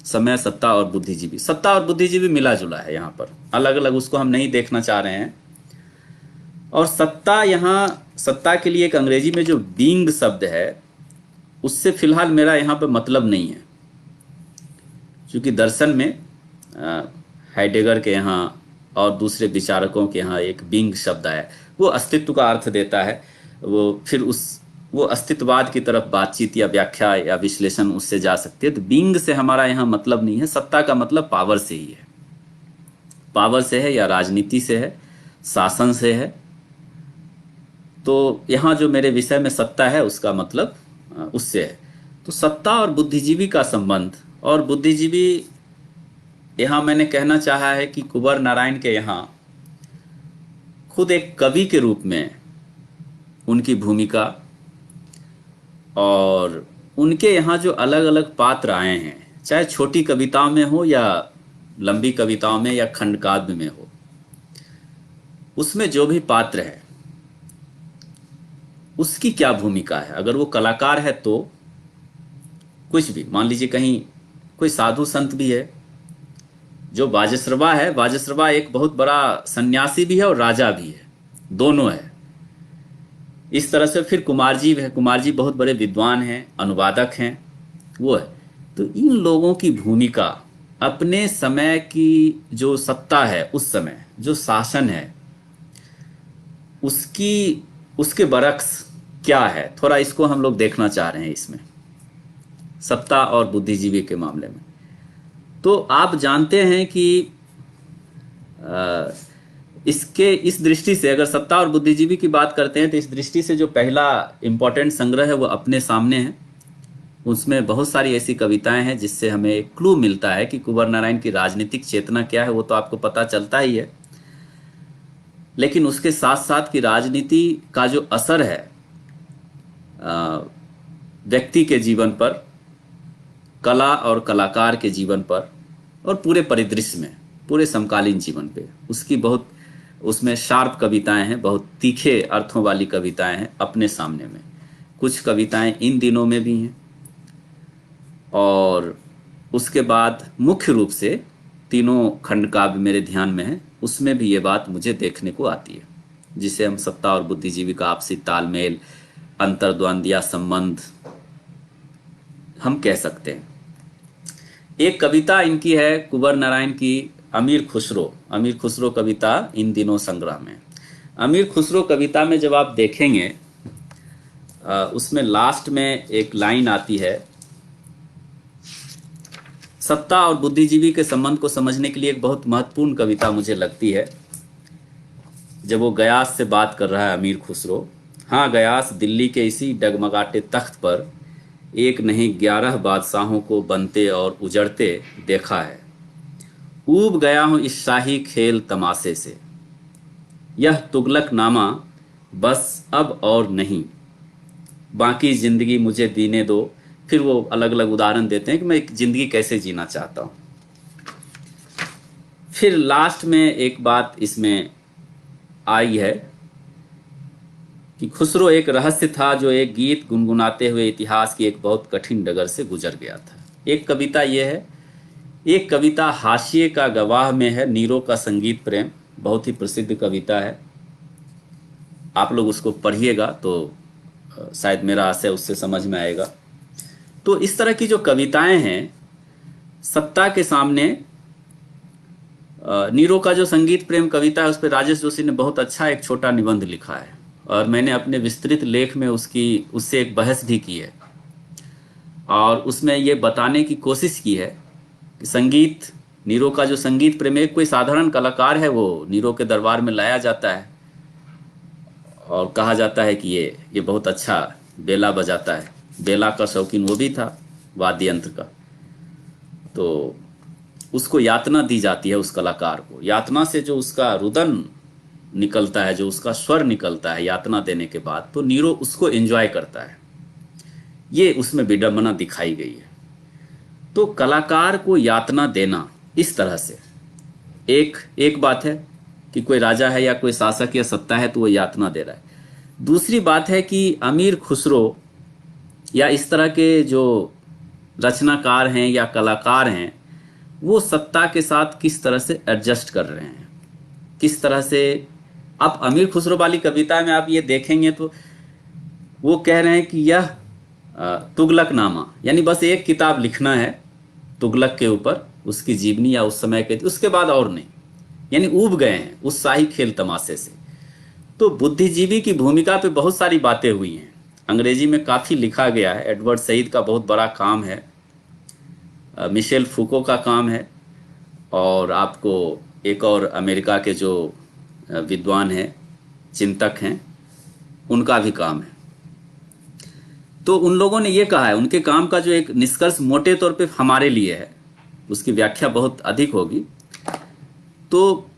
समय, सत्ता और बुद्धिजीवी। सत्ता और बुद्धिजीवी मिला जुला है यहाँ पर, अलग अलग उसको हम नहीं देखना चाह रहे हैं। और सत्ता, यहाँ सत्ता के लिए एक अंग्रेजी में जो बीइंग शब्द है उससे फिलहाल मेरा यहाँ पे मतलब नहीं है, क्योंकि दर्शन में हाइडेगर के यहाँ और दूसरे विचारकों के यहाँ एक बीइंग शब्द है, वो अस्तित्व का अर्थ देता है। वो फिर वो अस्तित्ववाद की तरफ बातचीत या व्याख्या या विश्लेषण उससे जा सकती है। तो बीइंग से हमारा यहाँ मतलब नहीं है। सत्ता का मतलब पावर से ही है, पावर से है या राजनीति से है, शासन से है। तो यहाँ जो मेरे विषय में सत्ता है उसका मतलब उससे है। तो सत्ता और बुद्धिजीवी का संबंध, और बुद्धिजीवी यहाँ मैंने कहना चाहा है कि कुंवर नारायण के यहाँ खुद एक कवि के रूप में उनकी भूमिका, और उनके यहाँ जो अलग अलग पात्र आए हैं, चाहे छोटी कविताओं में हो या लंबी कविताओं में या खंड काव्य में हो, उसमें जो भी पात्र है उसकी क्या भूमिका है। अगर वो कलाकार है तो कुछ भी, मान लीजिए कहीं कोई साधु संत भी है, जो वाजश्रवा है, वाजश्रवा एक बहुत बड़ा सन्यासी भी है और राजा भी है, दोनों है। इस तरह से फिर कुमार जी है, कुमार जी बहुत बड़े विद्वान हैं, अनुवादक हैं, वो है। तो इन लोगों की भूमिका, अपने समय की जो सत्ता है, उस समय जो शासन है उसके बरक्स क्या है, थोड़ा इसको हम लोग देखना चाह रहे हैं इसमें, सत्ता और बुद्धिजीवी के मामले में। तो आप जानते हैं कि इस दृष्टि से अगर सत्ता और बुद्धिजीवी की बात करते हैं तो इस दृष्टि से जो पहला इंपॉर्टेंट संग्रह है वो अपने सामने है। उसमें बहुत सारी ऐसी कविताएं हैं जिससे हमें एक क्लू मिलता है कि कुंवर नारायण की राजनीतिक चेतना क्या है, वो तो आपको पता चलता ही है। लेकिन उसके साथ साथ की राजनीति का जो असर है व्यक्ति के जीवन पर, कला और कलाकार के जीवन पर, और पूरे परिदृश्य में, पूरे समकालीन जीवन पे, उसकी बहुत उसमें शार्प कविताएं हैं, बहुत तीखे अर्थों वाली कविताएं हैं अपने सामने में। कुछ कविताएं इन दिनों में भी हैं, और उसके बाद मुख्य रूप से तीनों खंड काव्य मेरे ध्यान में है, उसमें भी ये बात मुझे देखने को आती है, जिसे हम सत्ता और बुद्धिजीवी का आपसी तालमेल, अंतर्द्वंद या संबंध हम कह सकते हैं। एक कविता इनकी है कुंवर नारायण की, अमीर खुसरो कविता इन दिनों संग्रह में। अमीर खुसरो कविता में जब आप देखेंगे उसमें लास्ट में एक लाइन आती है, सत्ता और बुद्धिजीवी के संबंध को समझने के लिए एक बहुत महत्वपूर्ण कविता मुझे लगती है। जब वो गयास से बात कर रहा है अमीर खुसरो, हाँ गयास, दिल्ली के इसी डगमगाते तख्त पर एक नहीं 11 बादशाहों को बनते और उजड़ते देखा है। ऊब गया हूँ इस शाही खेल तमाशे से, यह तुगलक नामा बस अब और नहीं, बाकी जिंदगी मुझे जीने दो। फिर वो अलग अलग उदाहरण देते हैं कि मैं एक जिंदगी कैसे जीना चाहता हूँ। फिर लास्ट में एक बात इसमें आई है कि खुसरो एक रहस्य था जो एक गीत गुनगुनाते हुए इतिहास की एक बहुत कठिन डगर से गुजर गया था। एक कविता ये है। एक कविता हाशिए का गवाह में है, नीरो का संगीत प्रेम, बहुत ही प्रसिद्ध कविता है। आप लोग उसको पढ़िएगा तो शायद मेरा आशय उससे समझ में आएगा। तो इस तरह की जो कविताएं हैं सत्ता के सामने, नीरो का जो संगीत प्रेम कविता है उस पर राजेश जोशी ने बहुत अच्छा एक छोटा निबंध लिखा है, और मैंने अपने विस्तृत लेख में उससे एक बहस भी की है। और उसमें ये बताने की कोशिश की है कि संगीत, नीरो का जो संगीत प्रेमी, एक कोई साधारण कलाकार है, वो नीरो के दरबार में लाया जाता है और कहा जाता है कि ये बहुत अच्छा बेला बजाता है। बेला का शौकीन वो भी था, वाद्य यंत्र का। तो उसको यातना दी जाती है, उस कलाकार को। यातना से जो उसका रुदन निकलता है, जो उसका स्वर निकलता है यातना देने के बाद, तो नीरो उसको एंजॉय करता है। ये उसमें विडंबना दिखाई गई है। तो कलाकार को यातना देना इस तरह से एक एक बात है कि कोई राजा है या कोई शासक या सत्ता है तो वो यातना दे रहा है। दूसरी बात है कि अमीर खुसरो या इस तरह के जो रचनाकार हैं या कलाकार हैं, वो सत्ता के साथ किस तरह से एडजस्ट कर रहे हैं, किस तरह से। आप अमीर खुसरो वाली कविता में आप ये देखेंगे तो वो कह रहे हैं कि यह तुगलकनामा, यानी बस एक किताब लिखना है तुगलक के ऊपर, उसकी जीवनी या उस समय के, उसके बाद और नहीं। यानी ऊब गए हैं उस शाही खेल तमाशे से। तो बुद्धिजीवी की भूमिका पे बहुत सारी बातें हुई हैं, अंग्रेजी में काफ़ी लिखा गया है। एडवर्ड सईद का बहुत बड़ा काम है, मिशेल फूको का काम है, और आपको एक और अमेरिका के जो विद्वान हैं, चिंतक हैं, उनका भी काम है। तो उन लोगों ने ये कहा है, उनके काम का जो एक निष्कर्ष मोटे तौर पे हमारे लिए है, उसकी व्याख्या बहुत अधिक होगी। तो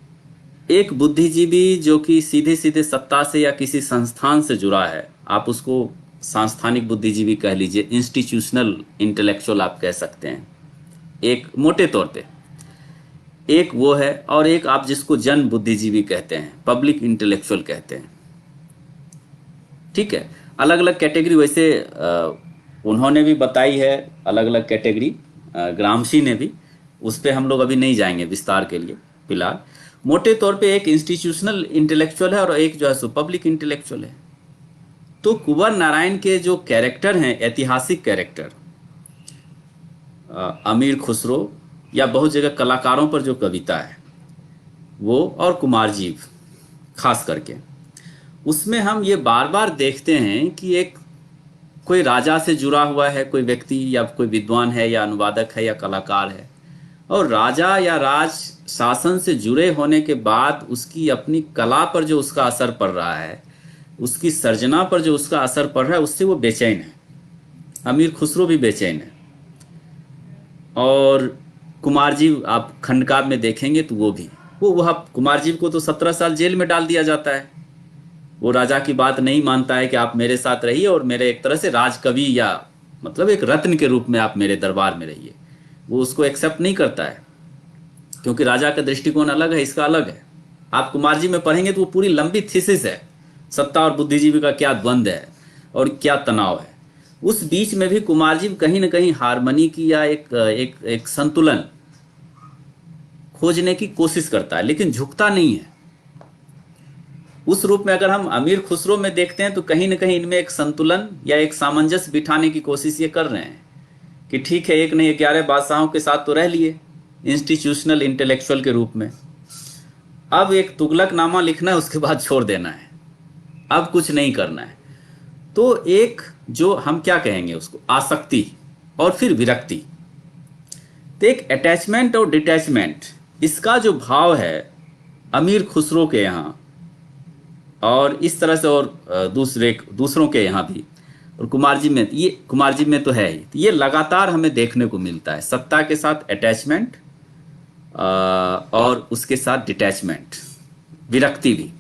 एक बुद्धिजीवी जो कि सीधे सीधे सत्ता से या किसी संस्थान से जुड़ा है, आप उसको सांस्थानिक बुद्धिजीवी कह लीजिए, इंस्टीट्यूशनल इंटेलेक्चुअल आप कह सकते हैं, एक मोटे तौर पे एक वो है, और एक आप जिसको जन बुद्धिजीवी कहते हैं, पब्लिक इंटेलेक्चुअल कहते हैं। ठीक है, अलग अलग कैटेगरी वैसे उन्होंने भी बताई है, अलग अलग कैटेगरी ग्रामशी ने भी, उस पर हम लोग अभी नहीं जाएंगे विस्तार के लिए फिलहाल। मोटे तौर पे एक इंस्टीट्यूशनल इंटेलेक्चुअल है और एक जो है सो पब्लिक इंटेलेक्चुअल है। तो कुंवर नारायण के जो कैरेक्टर हैं, ऐतिहासिक कैरेक्टर, अमीर खुसरो या बहुत जगह कलाकारों पर जो कविता है वो, और कुमारजीव खास करके, उसमें हम ये बार बार देखते हैं कि एक कोई राजा से जुड़ा हुआ है कोई व्यक्ति, या कोई विद्वान है या अनुवादक है या कलाकार है, और राजा या राज शासन से जुड़े होने के बाद उसकी अपनी कला पर जो उसका असर पड़ रहा है, उसकी सर्जना पर जो उसका असर पड़ रहा है, उससे वो बेचैन है। अमीर खुसरो भी बेचैन है, और कुमारजीव आप खंडकाव्य में देखेंगे तो वो भी, वो वह कुमारजीव को तो 17 साल जेल में डाल दिया जाता है। वो राजा की बात नहीं मानता है कि आप मेरे साथ रहिए और मेरे एक तरह से राजकवि या मतलब एक रत्न के रूप में आप मेरे दरबार में रहिए। वो उसको एक्सेप्ट नहीं करता है, क्योंकि राजा का दृष्टिकोण अलग है, इसका अलग है। आप कुमारजीव में पढ़ेंगे तो वो पूरी लंबी थीसिस है, सत्ता और बुद्धिजीवी का क्या द्वंद्व है और क्या तनाव है। उस बीच में भी कुमारजीव कहीं ना कहीं हारमनी की या एक संतुलन खोजने की कोशिश करता है, लेकिन झुकता नहीं है। उस रूप में अगर हम अमीर खुसरो में देखते हैं तो कहीं ना कहीं इनमें एक संतुलन या एक सामंजस्य बिठाने की कोशिश ये कर रहे हैं कि ठीक है, एक नहीं 11 बादशाहों के साथ तो रह लिए इंस्टीट्यूशनल इंटेलेक्चुअल के रूप में, अब एक तुगलकनामा लिखना है, उसके बाद छोड़ देना है, अब कुछ नहीं करना है। तो एक जो हम क्या कहेंगे उसको, आसक्ति और फिर विरक्ति। तो एक अटैचमेंट और डिटैचमेंट, इसका जो भाव है अमीर खुसरो के यहाँ, और इस तरह से और दूसरों के यहाँ भी, और कुमारजीव में तो है ही। तो ये लगातार हमें देखने को मिलता है, सत्ता के साथ अटैचमेंट और उसके साथ डिटैचमेंट, विरक्ति भी।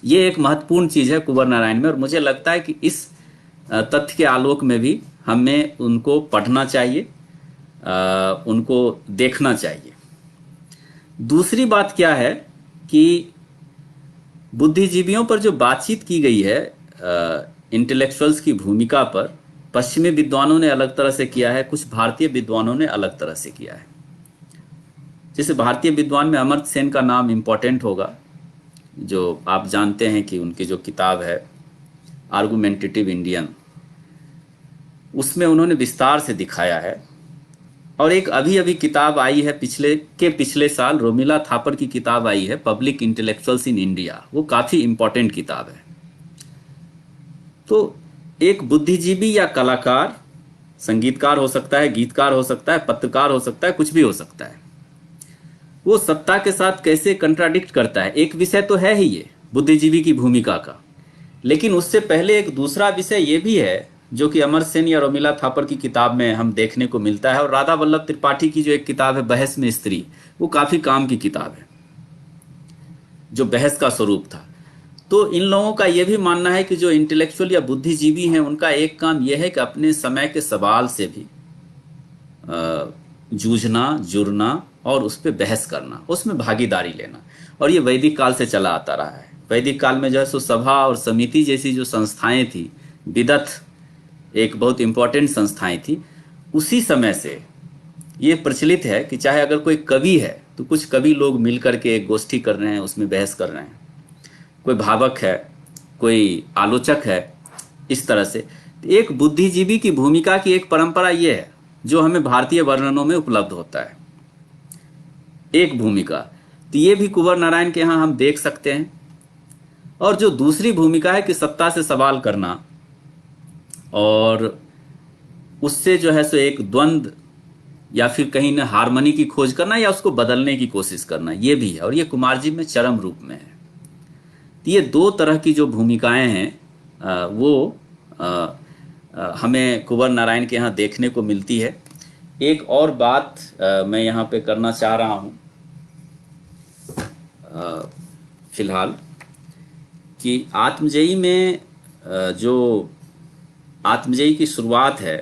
ये एक महत्वपूर्ण चीज़ है कुंवर नारायण में, और मुझे लगता है कि इस तथ्य के आलोक में भी हमें उनको पढ़ना चाहिए, उनको देखना चाहिए। दूसरी बात क्या है कि बुद्धिजीवियों पर जो बातचीत की गई है, इंटेलेक्चुअल्स की भूमिका पर, पश्चिमी विद्वानों ने अलग तरह से किया है, कुछ भारतीय विद्वानों ने अलग तरह से किया है। जैसे भारतीय विद्वान में अमर्त्य सेन का नाम इम्पोर्टेंट होगा, जो आप जानते हैं कि उनकी जो किताब है आर्गुमेंटेटिव इंडियन, उसमें उन्होंने विस्तार से दिखाया है। और एक अभी अभी किताब आई है पिछले साल, रोमिला थापर की किताब आई है, पब्लिक इंटेलेक्चुअल्स इन इंडिया, वो काफ़ी इम्पोर्टेंट किताब है। तो एक बुद्धिजीवी या कलाकार संगीतकार हो सकता है, गीतकार हो सकता है, पत्रकार हो सकता है, कुछ भी हो सकता है। वो सत्ता के साथ कैसे कंट्राडिक्ट करता है, एक विषय तो है ही ये बुद्धिजीवी की भूमिका का, लेकिन उससे पहले एक दूसरा विषय ये भी है जो कि अमर सेन या रोमिला थापर की किताब में हम देखने को मिलता है, और राधा वल्लभ त्रिपाठी की जो एक किताब है बहस में स्त्री, वो काफी काम की किताब है, जो बहस का स्वरूप था। तो इन लोगों का यह भी मानना है कि जो इंटेलेक्चुअल या बुद्धिजीवी हैं उनका एक काम यह है कि अपने समय के सवाल से भी जूझना, जुड़ना और उस पर बहस करना, उसमें भागीदारी लेना। और ये वैदिक काल से चला आता रहा है। वैदिक काल में जो है सो सभा और समिति जैसी जो संस्थाएं थी, विदथ एक बहुत इंपॉर्टेंट संस्थाएं थी, उसी समय से ये प्रचलित है कि चाहे अगर कोई कवि है तो कुछ कवि लोग मिल करके एक गोष्ठी कर रहे हैं, उसमें बहस कर रहे हैं, कोई भावक है, कोई आलोचक है, इस तरह से। एक बुद्धिजीवी की भूमिका की एक परंपरा ये है जो हमें भारतीय वर्णनों में उपलब्ध होता है, एक भूमिका। तो ये भी कुंवर नारायण के यहाँ हम देख सकते हैं। और जो दूसरी भूमिका है कि सत्ता से सवाल करना और उससे जो है सो एक द्वंद्व या फिर कहीं न हारमोनी की खोज करना या उसको बदलने की कोशिश करना, ये भी है, और ये कुमार जी में चरम रूप में है। तो ये दो तरह की जो भूमिकाएं हैं वो हमें कुंवर नारायण के यहाँ देखने को मिलती है। एक और बात मैं यहाँ पे करना चाह रहा हूँ फिलहाल, कि आत्मजयी में जो आत्मजयी की शुरुआत है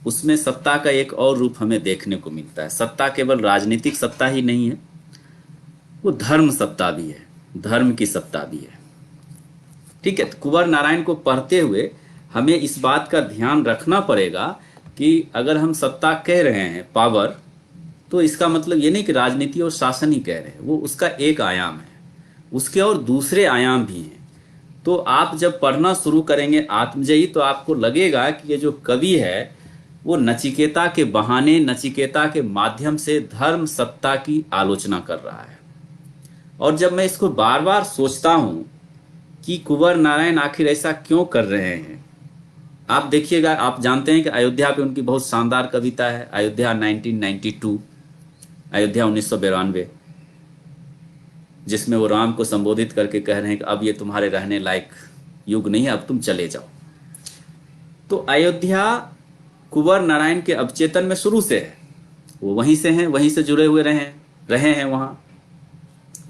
उसमें सत्ता का एक और रूप हमें देखने को मिलता है। सत्ता केवल राजनीतिक सत्ता ही नहीं है, वो धर्म सत्ता भी है, धर्म की सत्ता भी है। ठीक है, तो कुंवर नारायण को पढ़ते हुए हमें इस बात का ध्यान रखना पड़ेगा कि अगर हम सत्ता कह रहे हैं, पावर, तो इसका मतलब ये नहीं कि राजनीति और शासन ही कह रहे हैं, वो उसका एक आयाम है, उसके और दूसरे आयाम भी हैं। तो आप जब पढ़ना शुरू करेंगे आत्मजयी तो आपको लगेगा कि ये जो कवि है वो नचिकेता के बहाने, नचिकेता के माध्यम से धर्म सत्ता की आलोचना कर रहा है। और जब मैं इसको बार बार सोचता हूं कि कुंवर नारायण आखिर ऐसा क्यों कर रहे हैं, आप देखिएगा, आप जानते हैं कि अयोध्या पे उनकी बहुत शानदार कविता है, अयोध्या 1992, अयोध्या 1992, जिसमें वो राम को संबोधित करके कह रहे हैं कि अब ये तुम्हारे रहने लायक युग नहीं है, अब तुम चले जाओ। तो अयोध्या कुंवर नारायण के अवचेतन में शुरू से है, वो वहीं से हैं, वहीं से जुड़े हुए रहे हैं, वहां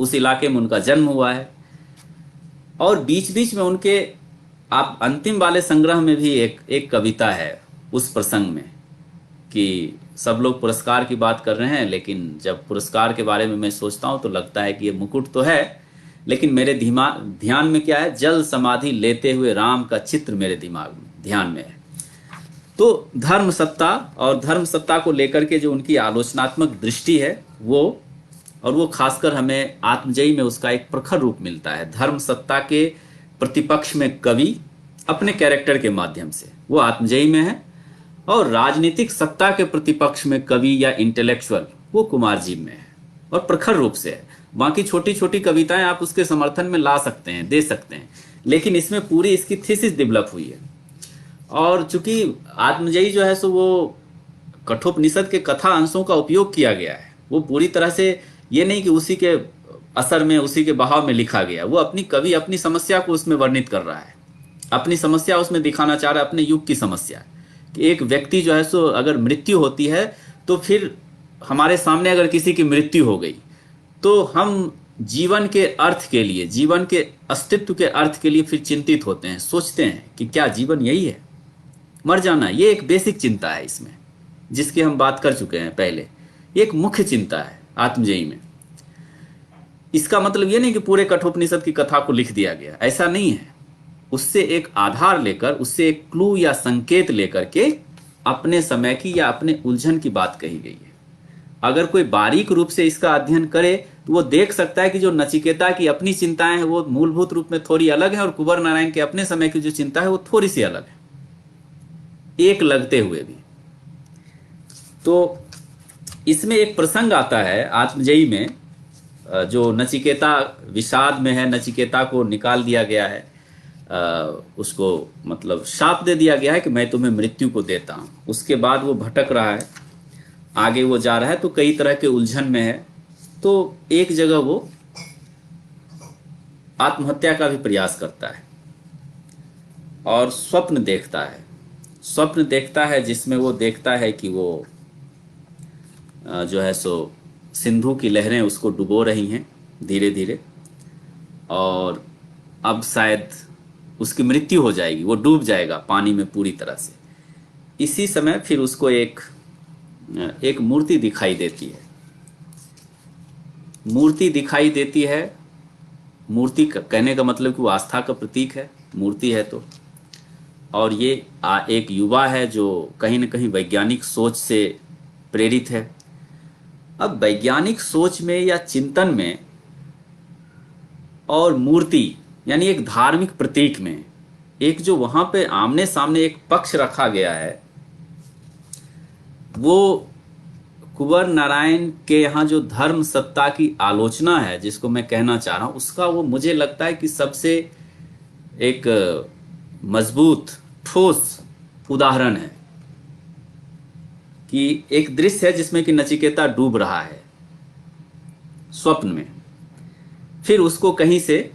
उस इलाके में उनका जन्म हुआ है। और बीच बीच में उनके, आप अंतिम वाले संग्रह में भी एक कविता है उस प्रसंग में, कि सब लोग पुरस्कार की बात कर रहे हैं, लेकिन जब पुरस्कार के बारे में मैं सोचता हूं तो लगता है कि ये मुकुट तो है, लेकिन मेरे ध्यान में क्या है, जल समाधि लेते हुए राम का चित्र मेरे दिमाग में ध्यान में है। तो धर्म सत्ता और धर्म सत्ता को लेकर के जो उनकी आलोचनात्मक दृष्टि है वो खासकर हमें आत्मजयी में उसका एक प्रखर रूप मिलता है। धर्म सत्ता के प्रतिपक्ष में कवि अपने कैरेक्टर के माध्यम से, वो आत्मजयी में है, और राजनीतिक सत्ता के प्रतिपक्ष में कवि या इंटेलेक्चुअल, वो कुमार जी में है, और प्रखर रूप से है। बाकी छोटी छोटी कविताएं आप उसके समर्थन में ला सकते हैं, दे सकते हैं, लेकिन इसमें पूरी इसकी थीसिस डेवलप हुई है। और चूंकि आत्मजयी जो है सो वो कठोपनिषद के कथा अंशों का उपयोग किया गया है, वो पूरी तरह से ये नहीं कि उसी के असर में, उसी के बहाव में लिखा गया, वो अपनी कवि अपनी समस्या को उसमें वर्णित कर रहा है, अपनी समस्या उसमें दिखाना चाह रहा है, अपने युग की समस्या, कि एक व्यक्ति जो है सो अगर मृत्यु होती है तो फिर हमारे सामने अगर किसी की मृत्यु हो गई तो हम जीवन के अर्थ के लिए, जीवन के अस्तित्व के अर्थ के लिए फिर चिंतित होते हैं, सोचते हैं कि क्या जीवन यही है, मर जाना। ये एक बेसिक चिंता है इसमें, जिसकी हम बात कर चुके हैं पहले, ये एक मुख्य चिंता है आत्मजयी में। इसका मतलब ये नहीं कि पूरे कठोपनिषद की कथा को लिख दिया गया, ऐसा नहीं है। उससे एक आधार लेकर, उससे एक क्लू या संकेत लेकर के अपने समय की या अपने उलझन की बात कही गई है। अगर कोई बारीक रूप से इसका अध्ययन करे तो वो देख सकता है कि जो नचिकेता की अपनी चिंताएं हैं वो मूलभूत रूप में थोड़ी अलग है, और कुंवर नारायण के अपने समय की जो चिंता है वो थोड़ी सी अलग है, एक लगते हुए भी। तो इसमें एक प्रसंग आता है आत्मजयी में, जो नचिकेता विषाद में है, नचिकेता को निकाल दिया गया है उसको मतलब शाप दे दिया गया है कि मैं तुम्हें मृत्यु को देता हूँ। उसके बाद वो भटक रहा है, आगे वो जा रहा है तो कई तरह के उलझन में है। तो एक जगह वो आत्महत्या का भी प्रयास करता है और स्वप्न देखता है। स्वप्न देखता है जिसमें वो देखता है कि वो जो है सो सिंधु की लहरें उसको डुबो रही हैं धीरे धीरे, और अब शायद उसकी मृत्यु हो जाएगी, वो डूब जाएगा पानी में पूरी तरह से। इसी समय फिर उसको एक मूर्ति दिखाई देती है। मूर्ति दिखाई देती है। मूर्ति कहने का मतलब कि वो आस्था का प्रतीक है, मूर्ति है तो। और ये एक युवा है जो कहीं न कहीं वैज्ञानिक सोच से प्रेरित है। अब वैज्ञानिक सोच में या चिंतन में और मूर्ति यानी एक धार्मिक प्रतीक में एक जो वहां पे आमने सामने एक पक्ष रखा गया है, वो कुंवर नारायण के यहाँ जो धर्म सत्ता की आलोचना है जिसको मैं कहना चाह रहा हूं, उसका वो मुझे लगता है कि सबसे एक मजबूत ठोस उदाहरण है। कि एक दृश्य है जिसमें कि नचिकेता डूब रहा है स्वप्न में, फिर उसको कहीं से,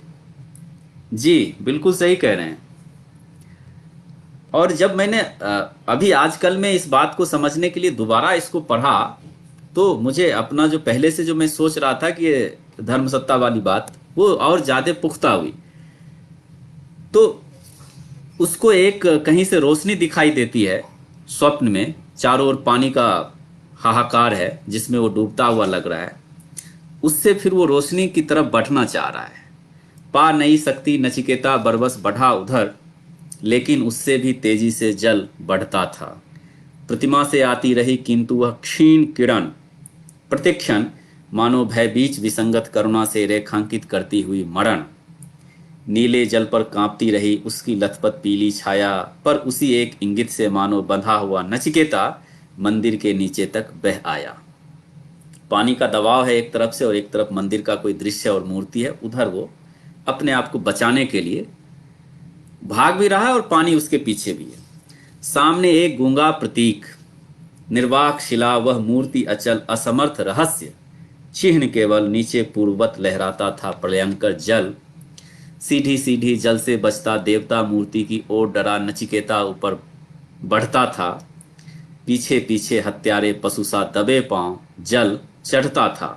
जी बिल्कुल सही कह रहे हैं। और जब मैंने अभी आजकल में इस बात को समझने के लिए दोबारा इसको पढ़ा, तो मुझे अपना जो पहले से जो मैं सोच रहा था कि ये धर्म सत्ता वाली बात, वो और ज्यादा पुख्ता हुई। तो उसको एक कहीं से रोशनी दिखाई देती है स्वप्न में, चारों ओर पानी का हाहाकार है जिसमें वो डूबता हुआ लग रहा है। उससे फिर वो रोशनी की तरफ बढ़ना चाह रहा है। पा नहीं सकती नचिकेता बरबस बढ़ा उधर, लेकिन उससे भी तेजी से जल बढ़ता था। प्रतिमा से आती रही किंतु वह क्षीण किरण प्रतिक्षण मानो भय बीच विसंगत करुणा से रेखांकित करती हुई मरण। नीले जल पर कांपती रही उसकी लथपथ पीली छाया, पर उसी एक इंगित से मानो बंधा हुआ नचिकेता मंदिर के नीचे तक बह आया। पानी का दबाव है एक तरफ से और एक तरफ मंदिर का कोई दृश्य और मूर्ति है। उधर वो अपने आप को बचाने के लिए भाग भी रहा है और पानी उसके पीछे भी है। सामने एक गूंगा प्रतीक, निर्वाक शिला, वह मूर्ति अचल असमर्थ रहस्य, चिन्ह केवल नीचे पूर्ववत लहराता था प्रलयंकर जल। सीधी सीधी जल से बचता देवता मूर्ति की ओर डरा नचिकेता ऊपर बढ़ता था। पीछे पीछे हत्यारे पशु सा दबे पांव जल चढ़ता था।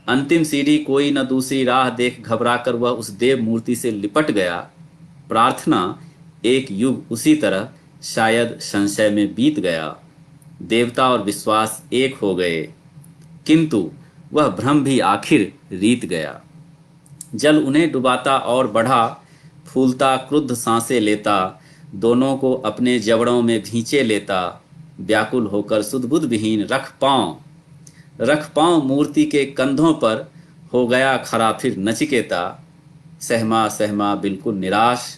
अंतिम सीढ़ी कोई न दूसरी राह देख घबरा कर वह उस देव मूर्ति से लिपट गया। प्रार्थना एक युग उसी तरह शायद संशय में बीत गया। देवता और विश्वास एक हो गए, किंतु वह भ्रम भी आखिर रीत गया। जल उन्हें डुबाता और बढ़ा, फूलता क्रुद्ध सांसें लेता, दोनों को अपने जबड़ों में भींचे लेता। व्याकुल होकर सुध-बुध विहीन रख पांव मूर्ति के कंधों पर हो गया खड़ा फिर नचिकेता। सहमा सहमा बिल्कुल निराश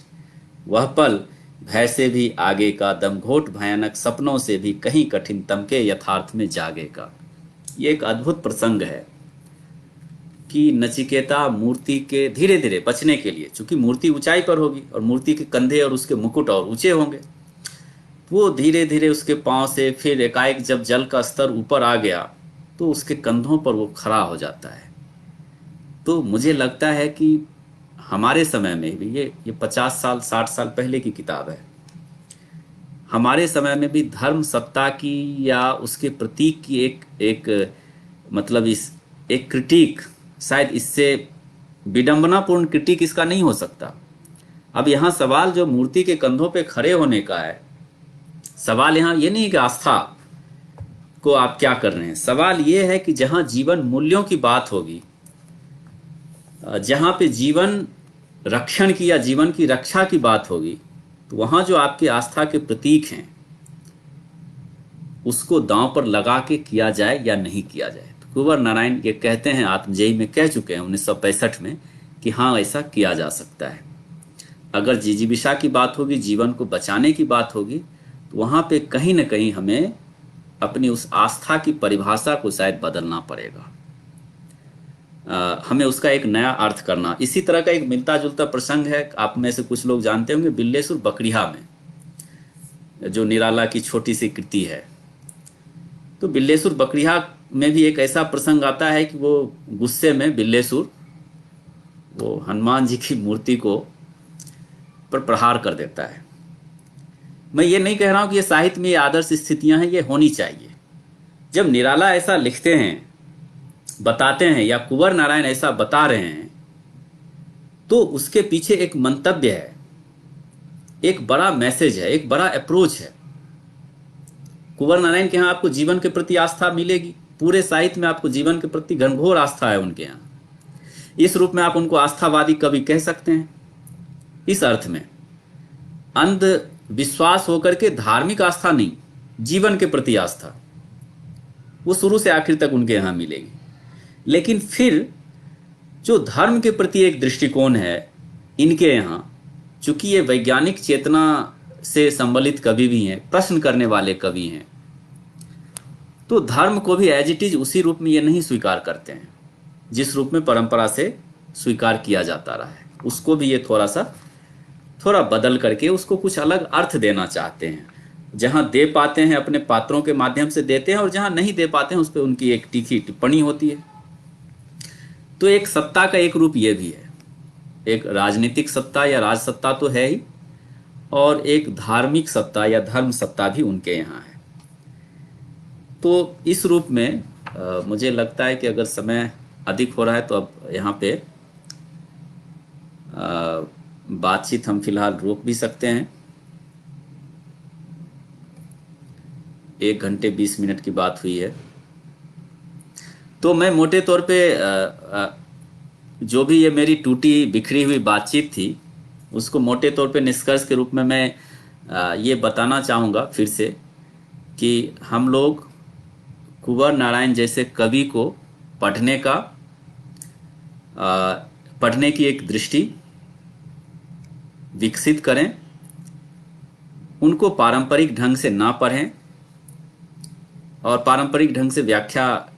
वह पल, भय से भी आगे का दमघोट भयानक सपनों से भी कहीं कठिनतम के यथार्थ में जागे का। ये एक अद्भुत प्रसंग है कि नचिकेता मूर्ति के धीरे धीरे बचने के लिए, चूंकि मूर्ति ऊंचाई पर होगी और मूर्ति के कंधे और उसके मुकुट और ऊंचे होंगे, वो धीरे धीरे उसके पांव से फिर एकाएक जब जल का स्तर ऊपर आ गया तो उसके कंधों पर वो खड़ा हो जाता है। तो मुझे लगता है कि हमारे समय में भी ये 50 साल 60 साल पहले की किताब है। हमारे समय में भी धर्म सत्ता की या उसके प्रतीक की एक मतलब इस एक क्रिटिक, शायद इससे विडंबनापूर्ण क्रिटिक इसका नहीं हो सकता। अब यहाँ सवाल जो मूर्ति के कंधों पे खड़े होने का है, सवाल यहाँ ये नहीं कि आस्था को आप क्या कर रहे हैं। सवाल ये है कि जहाँ जीवन मूल्यों की बात होगी, जहाँ पे जीवन रक्षण की या जीवन की रक्षा की बात होगी, तो वहाँ जो आपकी आस्था के प्रतीक हैं उसको दांव पर लगा के किया जाए या नहीं किया जाए। तो कुंवर नारायण ये कहते हैं, आत्मजयी में कह चुके हैं 1965 में कि हाँ ऐसा किया जा सकता है। अगर जिजीविषा की बात होगी, जीवन को बचाने की बात होगी, तो वहाँ पे कहीं ना कहीं हमें अपनी उस आस्था की परिभाषा को शायद बदलना पड़ेगा। हमें उसका एक नया अर्थ करना। इसी तरह का एक मिलता जुलता प्रसंग है, आप में से कुछ लोग जानते होंगे, बिल्लेसुर बकरिया में, जो निराला की छोटी सी कृति है। तो बिल्लेसुर बकरिया में भी एक ऐसा प्रसंग आता है कि वो गुस्से में बिल्लेसुर वो हनुमान जी की मूर्ति को पर प्रहार कर देता है। मैं ये नहीं कह रहा हूं कि ये साहित्य में ये आदर्श स्थितियां हैं, ये होनी चाहिए। जब निराला ऐसा लिखते हैं, बताते हैं, या कुंवर नारायण ऐसा बता रहे हैं, तो उसके पीछे एक मंतव्य है, एक बड़ा मैसेज है, एक बड़ा अप्रोच है। कुंवर नारायण के यहाँ आपको जीवन के प्रति आस्था मिलेगी, पूरे साहित्य में आपको जीवन के प्रति घनघोर आस्था है उनके यहाँ। इस रूप में आप उनको आस्थावादी कवि कह सकते हैं। इस अर्थ में अंध विश्वास होकर के धार्मिक आस्था नहीं, जीवन के प्रति आस्था, वो शुरू से आखिर तक उनके यहाँ मिलेगी। लेकिन फिर जो धर्म के प्रति एक दृष्टिकोण है इनके यहाँ, चूंकि ये वैज्ञानिक चेतना से सम्मिलित कवि भी हैं, प्रश्न करने वाले कवि हैं, तो धर्म को भी एज इट इज उसी रूप में ये नहीं स्वीकार करते हैं जिस रूप में परंपरा से स्वीकार किया जाता रहा है। उसको भी ये थोड़ा बदल करके उसको कुछ अलग अर्थ देना चाहते हैं। जहां दे पाते हैं अपने पात्रों के माध्यम से देते हैं, और जहां नहीं दे पाते हैं उस पर उनकी एक तीखी टिप्पणी होती है। तो एक सत्ता का एक रूप ये भी है, एक राजनीतिक सत्ता या राज सत्ता तो है ही, और एक धार्मिक सत्ता या धर्म सत्ता भी उनके यहाँ है। तो इस रूप में मुझे लगता है कि अगर समय अधिक हो रहा है तो अब यहाँ पे बातचीत हम फिलहाल रोक भी सकते हैं। 1 घंटे 20 मिनट की बात हुई है। तो मैं मोटे तौर पे जो भी ये मेरी टूटी बिखरी हुई बातचीत थी, उसको मोटे तौर पे निष्कर्ष के रूप में मैं ये बताना चाहूँगा फिर से कि हम लोग कुंवर नारायण जैसे कवि को पढ़ने की एक दृष्टि विकसित करें। उनको पारंपरिक ढंग से ना पढ़ें और पारंपरिक ढंग से व्याख्या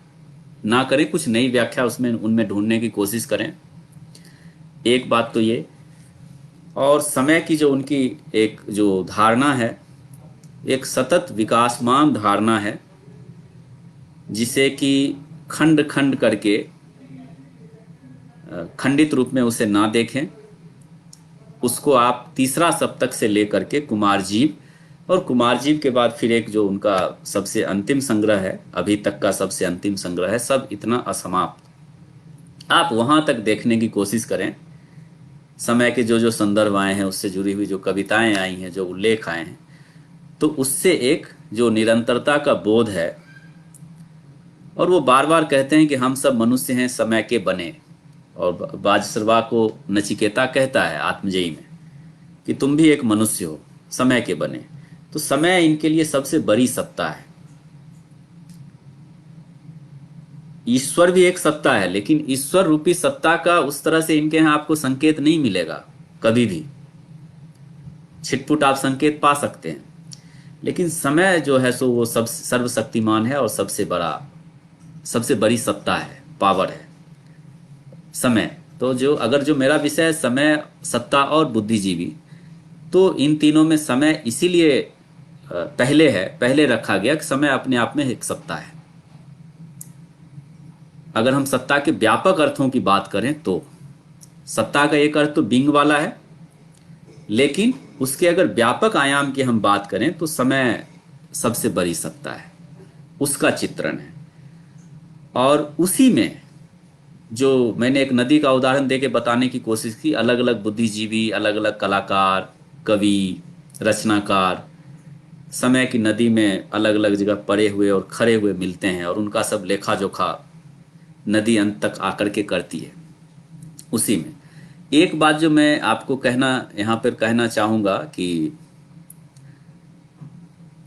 ना करें, कुछ नई व्याख्या उनमें ढूंढने की कोशिश करें। एक बात तो ये, और समय की जो उनकी एक जो धारणा है, एक सतत विकासमान धारणा है, जिसे कि खंड खंड करके खंडित रूप में उसे ना देखें। उसको आप तीसरा सप्तक से लेकर के कुमारजीव, और कुमारजीव के बाद फिर एक जो उनका सबसे अंतिम संग्रह है, अभी तक का सबसे अंतिम संग्रह है, सब इतना असमाप्त, आप वहां तक देखने की कोशिश करें। समय के जो जो संदर्भ आए हैं, उससे जुड़ी हुई जो कविताएं आई हैं, जो उल्लेख आए हैं, तो उससे एक जो निरंतरता का बोध है। और वो बार बार कहते हैं कि हम सब मनुष्य हैं समय के बने, और बाजसरवा को नचिकेता कहता है आत्मजयी में कि तुम भी एक मनुष्य हो, समय के बने। तो समय इनके लिए सबसे बड़ी सत्ता है। ईश्वर भी एक सत्ता है, लेकिन ईश्वर रूपी सत्ता का उस तरह से इनके यहाँ आपको संकेत नहीं मिलेगा कभी भी। छिटपुट आप संकेत पा सकते हैं, लेकिन समय जो है सो वो सब सर्वशक्तिमान है और सबसे बड़ी सत्ता है, पावर है समय। तो अगर जो मेरा विषय है समय, सत्ता और बुद्धिजीवी, तो इन तीनों में समय इसीलिए पहले रखा गया कि समय अपने आप में एक सत्ता है। अगर हम सत्ता के व्यापक अर्थों की बात करें तो सत्ता का एक अर्थ तो बीइंग वाला है, लेकिन उसके अगर व्यापक आयाम की हम बात करें तो समय सबसे बड़ी सत्ता है, उसका चित्रण है। और उसी में जो मैंने एक नदी का उदाहरण देके बताने की कोशिश की, अलग अलग बुद्धिजीवी, अलग अलग कलाकार, कवि, रचनाकार समय की नदी में अलग अलग जगह पड़े हुए और खड़े हुए मिलते हैं, और उनका सब लेखा जोखा नदी अंत तक आकर के करती है। उसी में एक बात जो मैं आपको यहाँ पर कहना चाहूँगा कि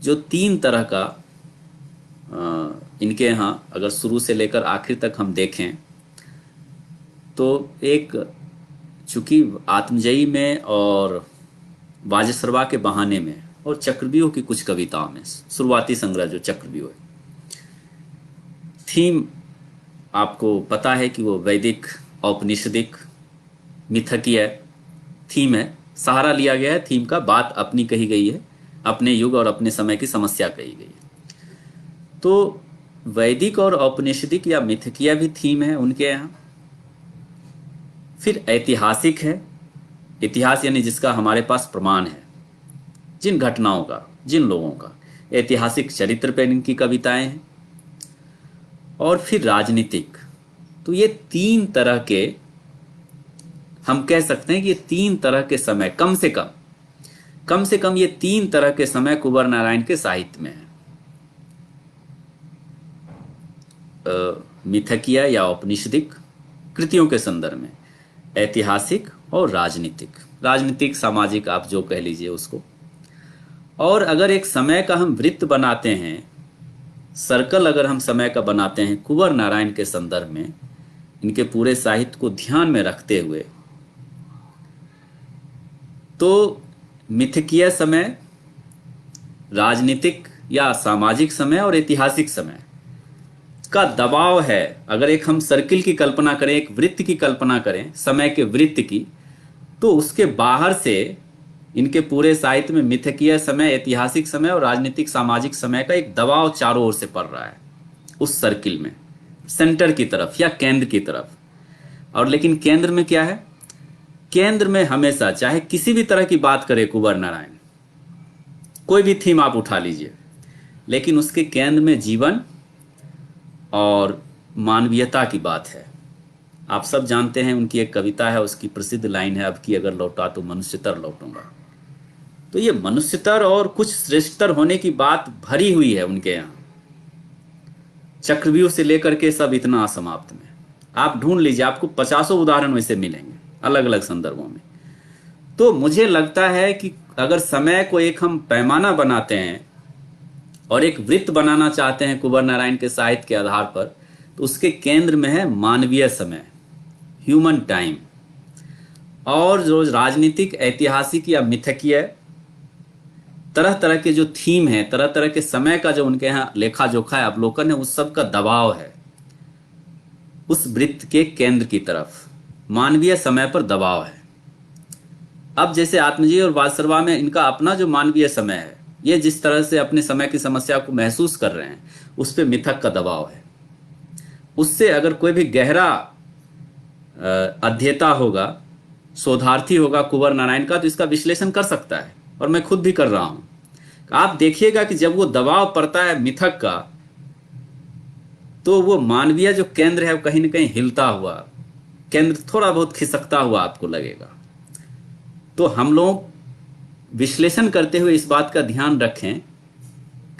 जो 3 तरह का इनके यहाँ अगर शुरू से लेकर आखिर तक हम देखें तो एक, चूंकि आत्मजयी में और बाजसरवा के बहाने में और चक्रव्यूह की कुछ कविताओं में, शुरुआती संग्रह जो चक्रव्यूह है, थीम आपको पता है कि वो वैदिक औपनिषदिक मिथकीय थीम है, सहारा लिया गया है थीम का, बात अपनी कही गई है, अपने युग और अपने समय की समस्या कही गई है। तो वैदिक और औपनिषदिक या मिथकीय भी थीम है उनके यहाँ। फिर ऐतिहासिक है, इतिहास यानी जिसका हमारे पास प्रमाण है, जिन घटनाओं का, जिन लोगों का, ऐतिहासिक चरित्र पर इनकी कविताएं हैं। और फिर राजनीतिक। तो ये तीन तरह के, हम कह सकते हैं कि ये तीन तरह के समय, कम से कम ये तीन तरह के समय कुंवर नारायण के साहित्य में है। मिथकीय या औपनिषदिक कृतियों के संदर्भ में, ऐतिहासिक और राजनीतिक सामाजिक, आप जो कह लीजिए उसको। और अगर एक समय का हम वृत्त बनाते हैं, सर्कल अगर हम समय का बनाते हैं कुंवर नारायण के संदर्भ में, इनके पूरे साहित्य को ध्यान में रखते हुए, तो मिथकीय समय, राजनीतिक या सामाजिक समय और ऐतिहासिक समय का दबाव है। अगर एक हम सर्किल की कल्पना करें, एक वृत्त की कल्पना करें, समय के वृत्त की, तो उसके बाहर से इनके पूरे साहित्य में मिथकीय समय, ऐतिहासिक समय और राजनीतिक सामाजिक समय का एक दबाव चारों ओर से पड़ रहा है, उस सर्किल में, सेंटर की तरफ या केंद्र की तरफ। और लेकिन केंद्र में क्या है? केंद्र में हमेशा, चाहे किसी भी तरह की बात करे कुंवर नारायण, कोई भी थीम आप उठा लीजिए, लेकिन उसके केंद्र में जीवन और मानवीयता की बात है। आप सब जानते हैं, उनकी एक कविता है, उसकी प्रसिद्ध लाइन है, अब की अगर लौटा तो मनुष्यतर लौटूंगा। तो ये मनुष्यतर और कुछ श्रेष्ठतर होने की बात भरी हुई है उनके यहाँ। चक्रव्यूह से लेकर के सब इतना असमाप्त में, आप ढूंढ लीजिए, आपको 50 उदाहरण वैसे मिलेंगे अलग अलग संदर्भों में। तो मुझे लगता है कि अगर समय को एक हम पैमाना बनाते हैं और एक वृत्त बनाना चाहते हैं कुंवर नारायण के साहित्य के आधार पर, तो उसके केंद्र में है मानवीय समय, ह्यूमन टाइम। और जो राजनीतिक, ऐतिहासिक या मिथकीय तरह तरह के जो थीम है, तरह तरह के समय का जो उनके यहाँ लेखा जोखा है, अवलोकन है, उस सब का दबाव है उस वृत्त के केंद्र की तरफ, मानवीय समय पर दबाव है। अब जैसे आत्मजी और वात्सरवा में इनका अपना जो मानवीय समय है, ये जिस तरह से अपने समय की समस्या को महसूस कर रहे हैं, उस पर मिथक का दबाव है। उससे अगर कोई भी गहरा अध्येता होगा, शोधार्थी होगा कुंवर नारायण का, तो इसका विश्लेषण कर सकता है, और मैं खुद भी कर रहा हूं। आप देखिएगा कि जब वो दबाव पड़ता है मिथक का, तो वो मानवीय जो केंद्र है वो कहीं ना कहीं हिलता हुआ, केंद्र थोड़ा बहुत खिसकता हुआ आपको लगेगा। तो हम लोग विश्लेषण करते हुए इस बात का ध्यान रखें,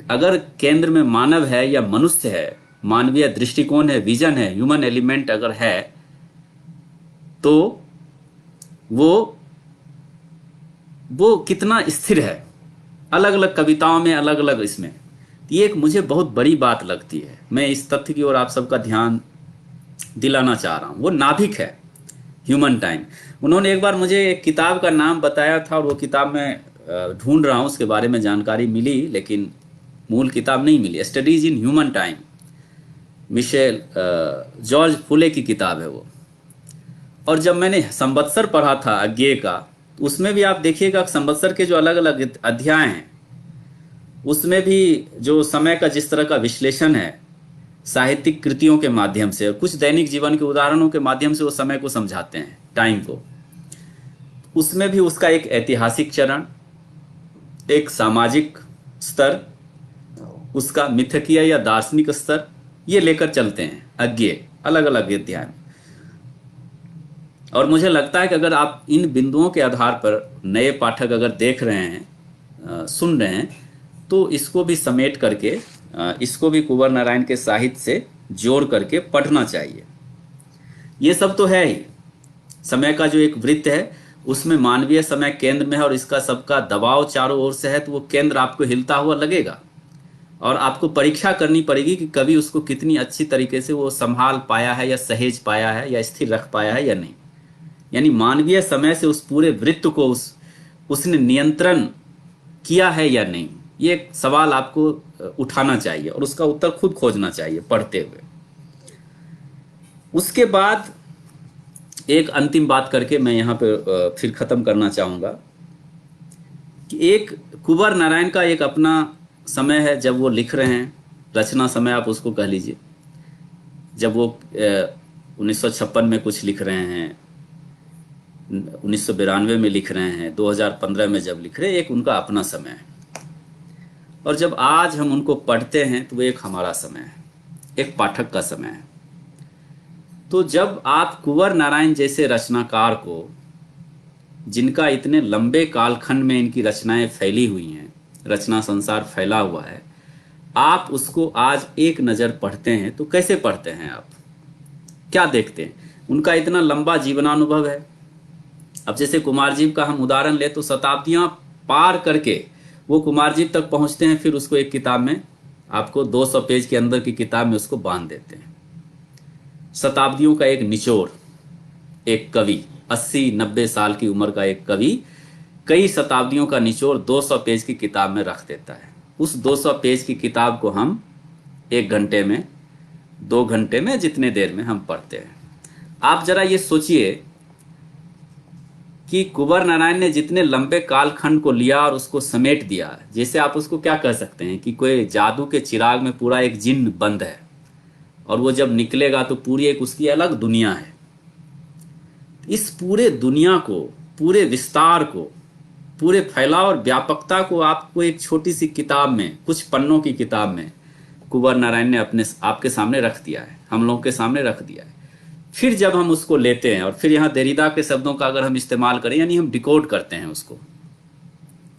अगर केंद्र में मानव है या मनुष्य है, मानवीय दृष्टिकोण है, विजन है, ह्यूमन एलिमेंट अगर है, तो वो कितना स्थिर है, अलग अलग कविताओं में, अलग अलग इसमें। ये एक मुझे बहुत बड़ी बात लगती है। मैं इस तथ्य की ओर आप सबका ध्यान दिलाना चाह रहा हूं। वो नाभिक है, ह्यूमन टाइम। उन्होंने एक बार मुझे एक किताब का नाम बताया था, और वो किताब मैं ढूंढ रहा हूं, उसके बारे में जानकारी मिली, लेकिन मूल किताब नहीं मिली। Studies in human time, Michel George Poulet की किताब है वो। और जब मैंने संवत्सर पढ़ा था अज्ञेय का, उसमें भी आप देखिएगा संवत्सर के जो अलग अलग अध्याय हैं, उसमें भी जो समय का जिस तरह का विश्लेषण है साहित्यिक कृतियों के माध्यम से, और कुछ दैनिक जीवन के उदाहरणों के माध्यम से वो समय को समझाते हैं, टाइम को। उसमें भी उसका एक ऐतिहासिक चरण, एक सामाजिक स्तर, उसका मिथकीय या दार्शनिक स्तर, ये लेकर चलते हैं अज्ञेय, अलग अलग अध्याय में। और मुझे लगता है कि अगर आप इन बिंदुओं के आधार पर नए पाठक अगर देख रहे हैं, सुन रहे हैं, तो इसको भी समेट करके, इसको भी कुंवर नारायण के साहित्य से जोड़ करके पढ़ना चाहिए। ये सब तो है ही, समय का जो एक वृत्त है उसमें मानवीय समय केंद्र में है, और इसका सबका दबाव चारों ओर से है, तो वो केंद्र आपको हिलता हुआ लगेगा, और आपको परीक्षा करनी पड़ेगी कि कभी उसको कितनी अच्छी तरीके से वो संभाल पाया है, या सहेज पाया है, या स्थिर रख पाया है या नहीं। यानी मानवीय समय से उस पूरे वृत्त को उसने नियंत्रण किया है या नहीं, ये एक सवाल आपको उठाना चाहिए, और उसका उत्तर खुद खोजना चाहिए पढ़ते हुए। उसके बाद एक अंतिम बात करके मैं यहाँ पे फिर ख़त्म करना चाहूँगा कि एक कुंवर नारायण का एक अपना समय है जब वो लिख रहे हैं, रचना समय आप उसको कह लीजिए। जब वो 1956 में कुछ लिख रहे हैं, 1992 में लिख रहे हैं, 2015 में जब लिख रहे हैं, एक उनका अपना समय है। और जब आज हम उनको पढ़ते हैं तो वो एक हमारा समय है, एक पाठक का समय है। तो जब आप कुंवर नारायण जैसे रचनाकार को, जिनका इतने लंबे कालखंड में इनकी रचनाएं फैली हुई हैं, रचना संसार फैला हुआ है, आप उसको आज एक नज़र पढ़ते हैं तो कैसे पढ़ते हैं आप? क्या देखते हैं? उनका इतना लंबा जीवनानुभव है। अब जैसे कुमारजीव का हम उदाहरण ले तो शताब्दियां पार करके वो कुमारजीव तक पहुंचते हैं, फिर उसको एक किताब में, आपको 200 पेज के अंदर की किताब में उसको बांध देते हैं। शताब्दियों का एक निचोड़, एक कवि, 80-90 साल की उम्र का एक कवि कई शताब्दियों का निचोड़ 200 पेज की किताब में रख देता है। उस 200 पेज की किताब को हम 1 घंटे में, 2 घंटे में, जितने देर में हम पढ़ते हैं। आप जरा ये सोचिए कि कुंवर नारायण ने जितने लंबे कालखंड को लिया और उसको समेट दिया, जैसे आप उसको क्या कह सकते हैं कि कोई जादू के चिराग में पूरा एक जिन्न बंद है और वो जब निकलेगा तो पूरी एक उसकी अलग दुनिया है। इस पूरे दुनिया को, पूरे विस्तार को, पूरे फैलाव और व्यापकता को आपको एक छोटी सी किताब में, कुछ पन्नों की किताब में कुंवर नारायण ने अपने आपके सामने रख दिया है, हम लोगों के सामने रख दिया है। फिर जब हम उसको लेते हैं और फिर यहाँ देरिदा के शब्दों का अगर हम इस्तेमाल करें, यानी हम डिकोड करते हैं उसको,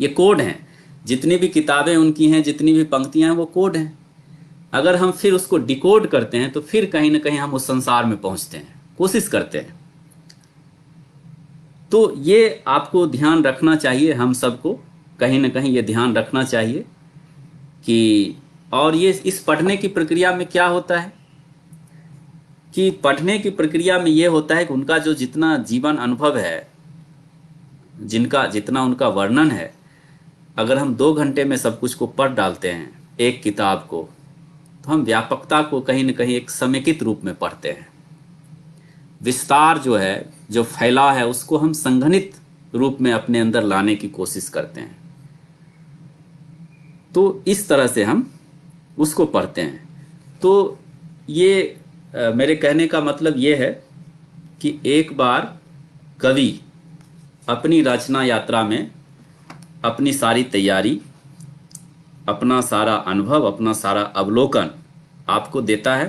ये कोड हैं। जितनी भी किताबें उनकी हैं, जितनी भी पंक्तियां हैं, वो कोड हैं। अगर हम फिर उसको डिकोड करते हैं तो फिर कहीं ना कहीं हम उस संसार में पहुंचते हैं, कोशिश करते हैं। तो ये आपको ध्यान रखना चाहिए, हम सबको कहीं ना कहीं ये ध्यान रखना चाहिए कि, और ये इस पढ़ने की प्रक्रिया में क्या होता है कि पढ़ने की प्रक्रिया में ये होता है कि उनका जो जितना जीवन अनुभव है, जिनका जितना उनका वर्णन है, अगर हम 2 घंटे में सब कुछ को पढ़ डालते हैं एक किताब को, तो हम व्यापकता को कहीं ना कहीं एक समेकित रूप में पढ़ते हैं। विस्तार जो है, जो फैला है, उसको हम संघनित रूप में अपने अंदर लाने की कोशिश करते हैं। तो इस तरह से हम उसको पढ़ते हैं। तो ये मेरे कहने का मतलब ये है कि एक बार कवि अपनी रचना यात्रा में अपनी सारी तैयारी, अपना सारा अनुभव, अपना सारा अवलोकन आपको देता है।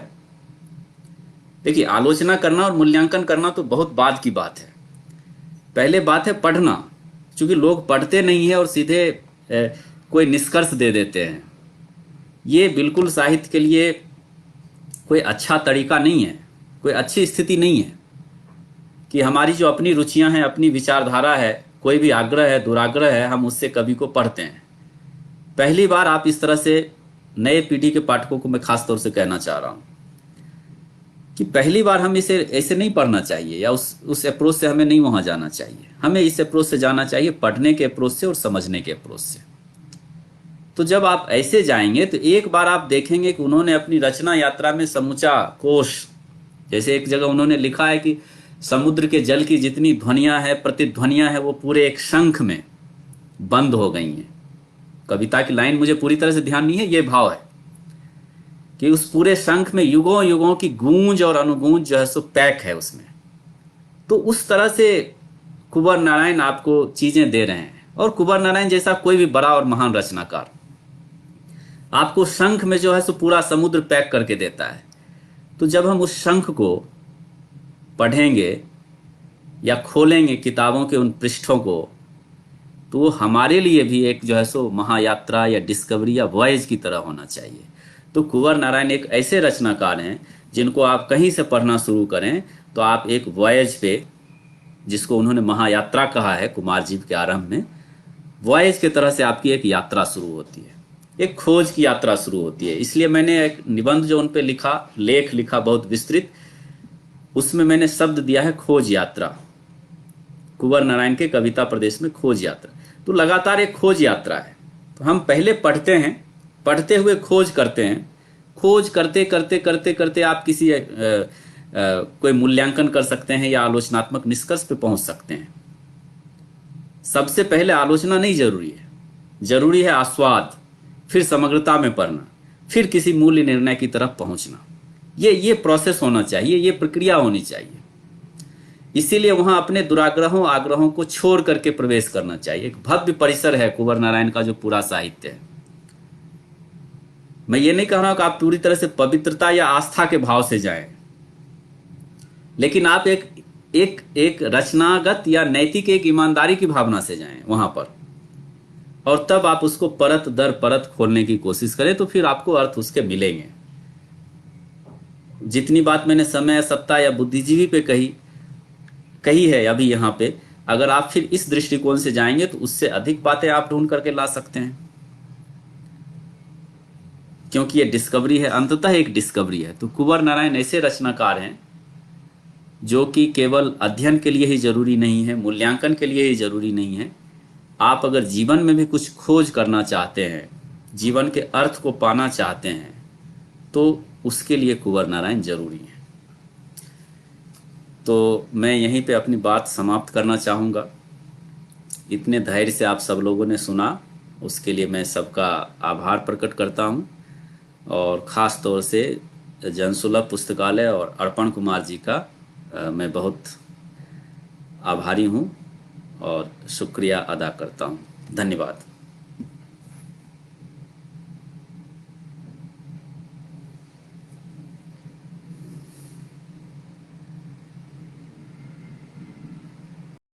देखिए, आलोचना करना और मूल्यांकन करना तो बहुत बाद की बात है। पहले बात है पढ़ना, क्योंकि लोग पढ़ते नहीं है और सीधे कोई निष्कर्ष दे देते हैं। ये बिल्कुल साहित्य के लिए कोई अच्छा तरीका नहीं है, कोई अच्छी स्थिति नहीं है कि हमारी जो अपनी रुचियां हैं, अपनी विचारधारा है, कोई भी आग्रह है, दुराग्रह है, हम उससे कवि को पढ़ते हैं। पहली बार आप इस तरह से, नए पीढ़ी के पाठकों को मैं खास तौर से कहना चाह रहा हूं कि पहली बार हम इसे ऐसे नहीं पढ़ना चाहिए, या उस अप्रोच से हमें नहीं वहां जाना चाहिए। हमें इस अप्रोच से जाना चाहिए, पढ़ने के अप्रोच से और समझने के अप्रोच से। तो जब आप ऐसे जाएंगे तो एक बार आप देखेंगे कि उन्होंने अपनी रचना यात्रा में समूचा कोश, जैसे एक जगह उन्होंने लिखा है कि समुद्र के जल की जितनी ध्वनियां हैं, प्रतिध्वनियां हैं, वो पूरे एक शंख में बंद हो गई हैं। कविता की लाइन मुझे पूरी तरह से ध्यान नहीं है, ये भाव है कि उस पूरे शंख में युगों युगों की गूंज और अनुगूंज जो है सो पैक है उसमें। तो उस तरह से कुंवर नारायण आपको चीजें दे रहे हैं, और कुंवर नारायण जैसा कोई भी बड़ा और महान रचनाकार आपको शंख में जो है सो पूरा समुद्र पैक करके देता है। तो जब हम उस शंख को पढ़ेंगे या खोलेंगे किताबों के उन पृष्ठों को, तो वो हमारे लिए भी एक जो है सो महायात्रा या डिस्कवरी या वॉयज की तरह होना चाहिए। तो कुंवर नारायण एक ऐसे रचनाकार हैं जिनको आप कहीं से पढ़ना शुरू करें तो आप एक वॉयज पे, जिसको उन्होंने महायात्रा कहा है कुमारजीव के आरंभ में, वॉयज की तरह से आपकी एक यात्रा शुरू होती है, एक खोज की यात्रा शुरू होती है। इसलिए मैंने एक निबंध जो उन पे लिखा, लेख लिखा बहुत विस्तृत, उसमें मैंने शब्द दिया है खोज यात्रा। कुंवर नारायण के कविता प्रदेश में खोज यात्रा, तो लगातार एक खोज यात्रा है। तो हम पहले पढ़ते हैं, पढ़ते हुए खोज करते हैं, खोज करते करते करते करते आप किसी कोई मूल्यांकन कर सकते हैं या आलोचनात्मक निष्कर्ष पे पहुंच सकते हैं। सबसे पहले आलोचना नहीं जरूरी है, जरूरी है आस्वाद, फिर समग्रता में पढ़ना, फिर किसी मूल्य निर्णय की तरफ पहुंचना। ये प्रोसेस होना चाहिए, ये प्रक्रिया होनी चाहिए। इसीलिए वहां अपने दुराग्रहों आग्रहों को छोड़ करके प्रवेश करना चाहिए। एक भव्य परिसर है कुंवर नारायण का जो पूरा साहित्य है। मैं ये नहीं कह रहा हूं कि आप पूरी तरह से पवित्रता या आस्था के भाव से जाएं, लेकिन आप एक एक एक रचनागत या नैतिक एक ईमानदारी की भावना से जाएं वहां पर, और तब आप उसको परत दर परत खोलने की कोशिश करें, तो फिर आपको अर्थ उसके मिलेंगे। जितनी बात मैंने समय, सत्ता या बुद्धिजीवी पे कही है अभी यहाँ पे, अगर आप फिर इस दृष्टिकोण से जाएंगे तो उससे अधिक बातें आप ढूंढ करके ला सकते हैं, क्योंकि ये डिस्कवरी है, अंततः एक डिस्कवरी है। तो कुंवर नारायण ऐसे रचनाकार हैं जो कि केवल अध्ययन के लिए ही जरूरी नहीं है, मूल्यांकन के लिए ही जरूरी नहीं है। आप अगर जीवन में भी कुछ खोज करना चाहते हैं, जीवन के अर्थ को पाना चाहते हैं, तो उसके लिए कुंवर नारायण जरूरी है। तो मैं यहीं पे अपनी बात समाप्त करना चाहूँगा। इतने धैर्य से आप सब लोगों ने सुना, उसके लिए मैं सबका आभार प्रकट करता हूँ, और ख़ास तौर से जनसुलभ पुस्तकालय और अर्पण कुमार जी का मैं बहुत आभारी हूँ और शुक्रिया अदा करता हूँ। धन्यवाद।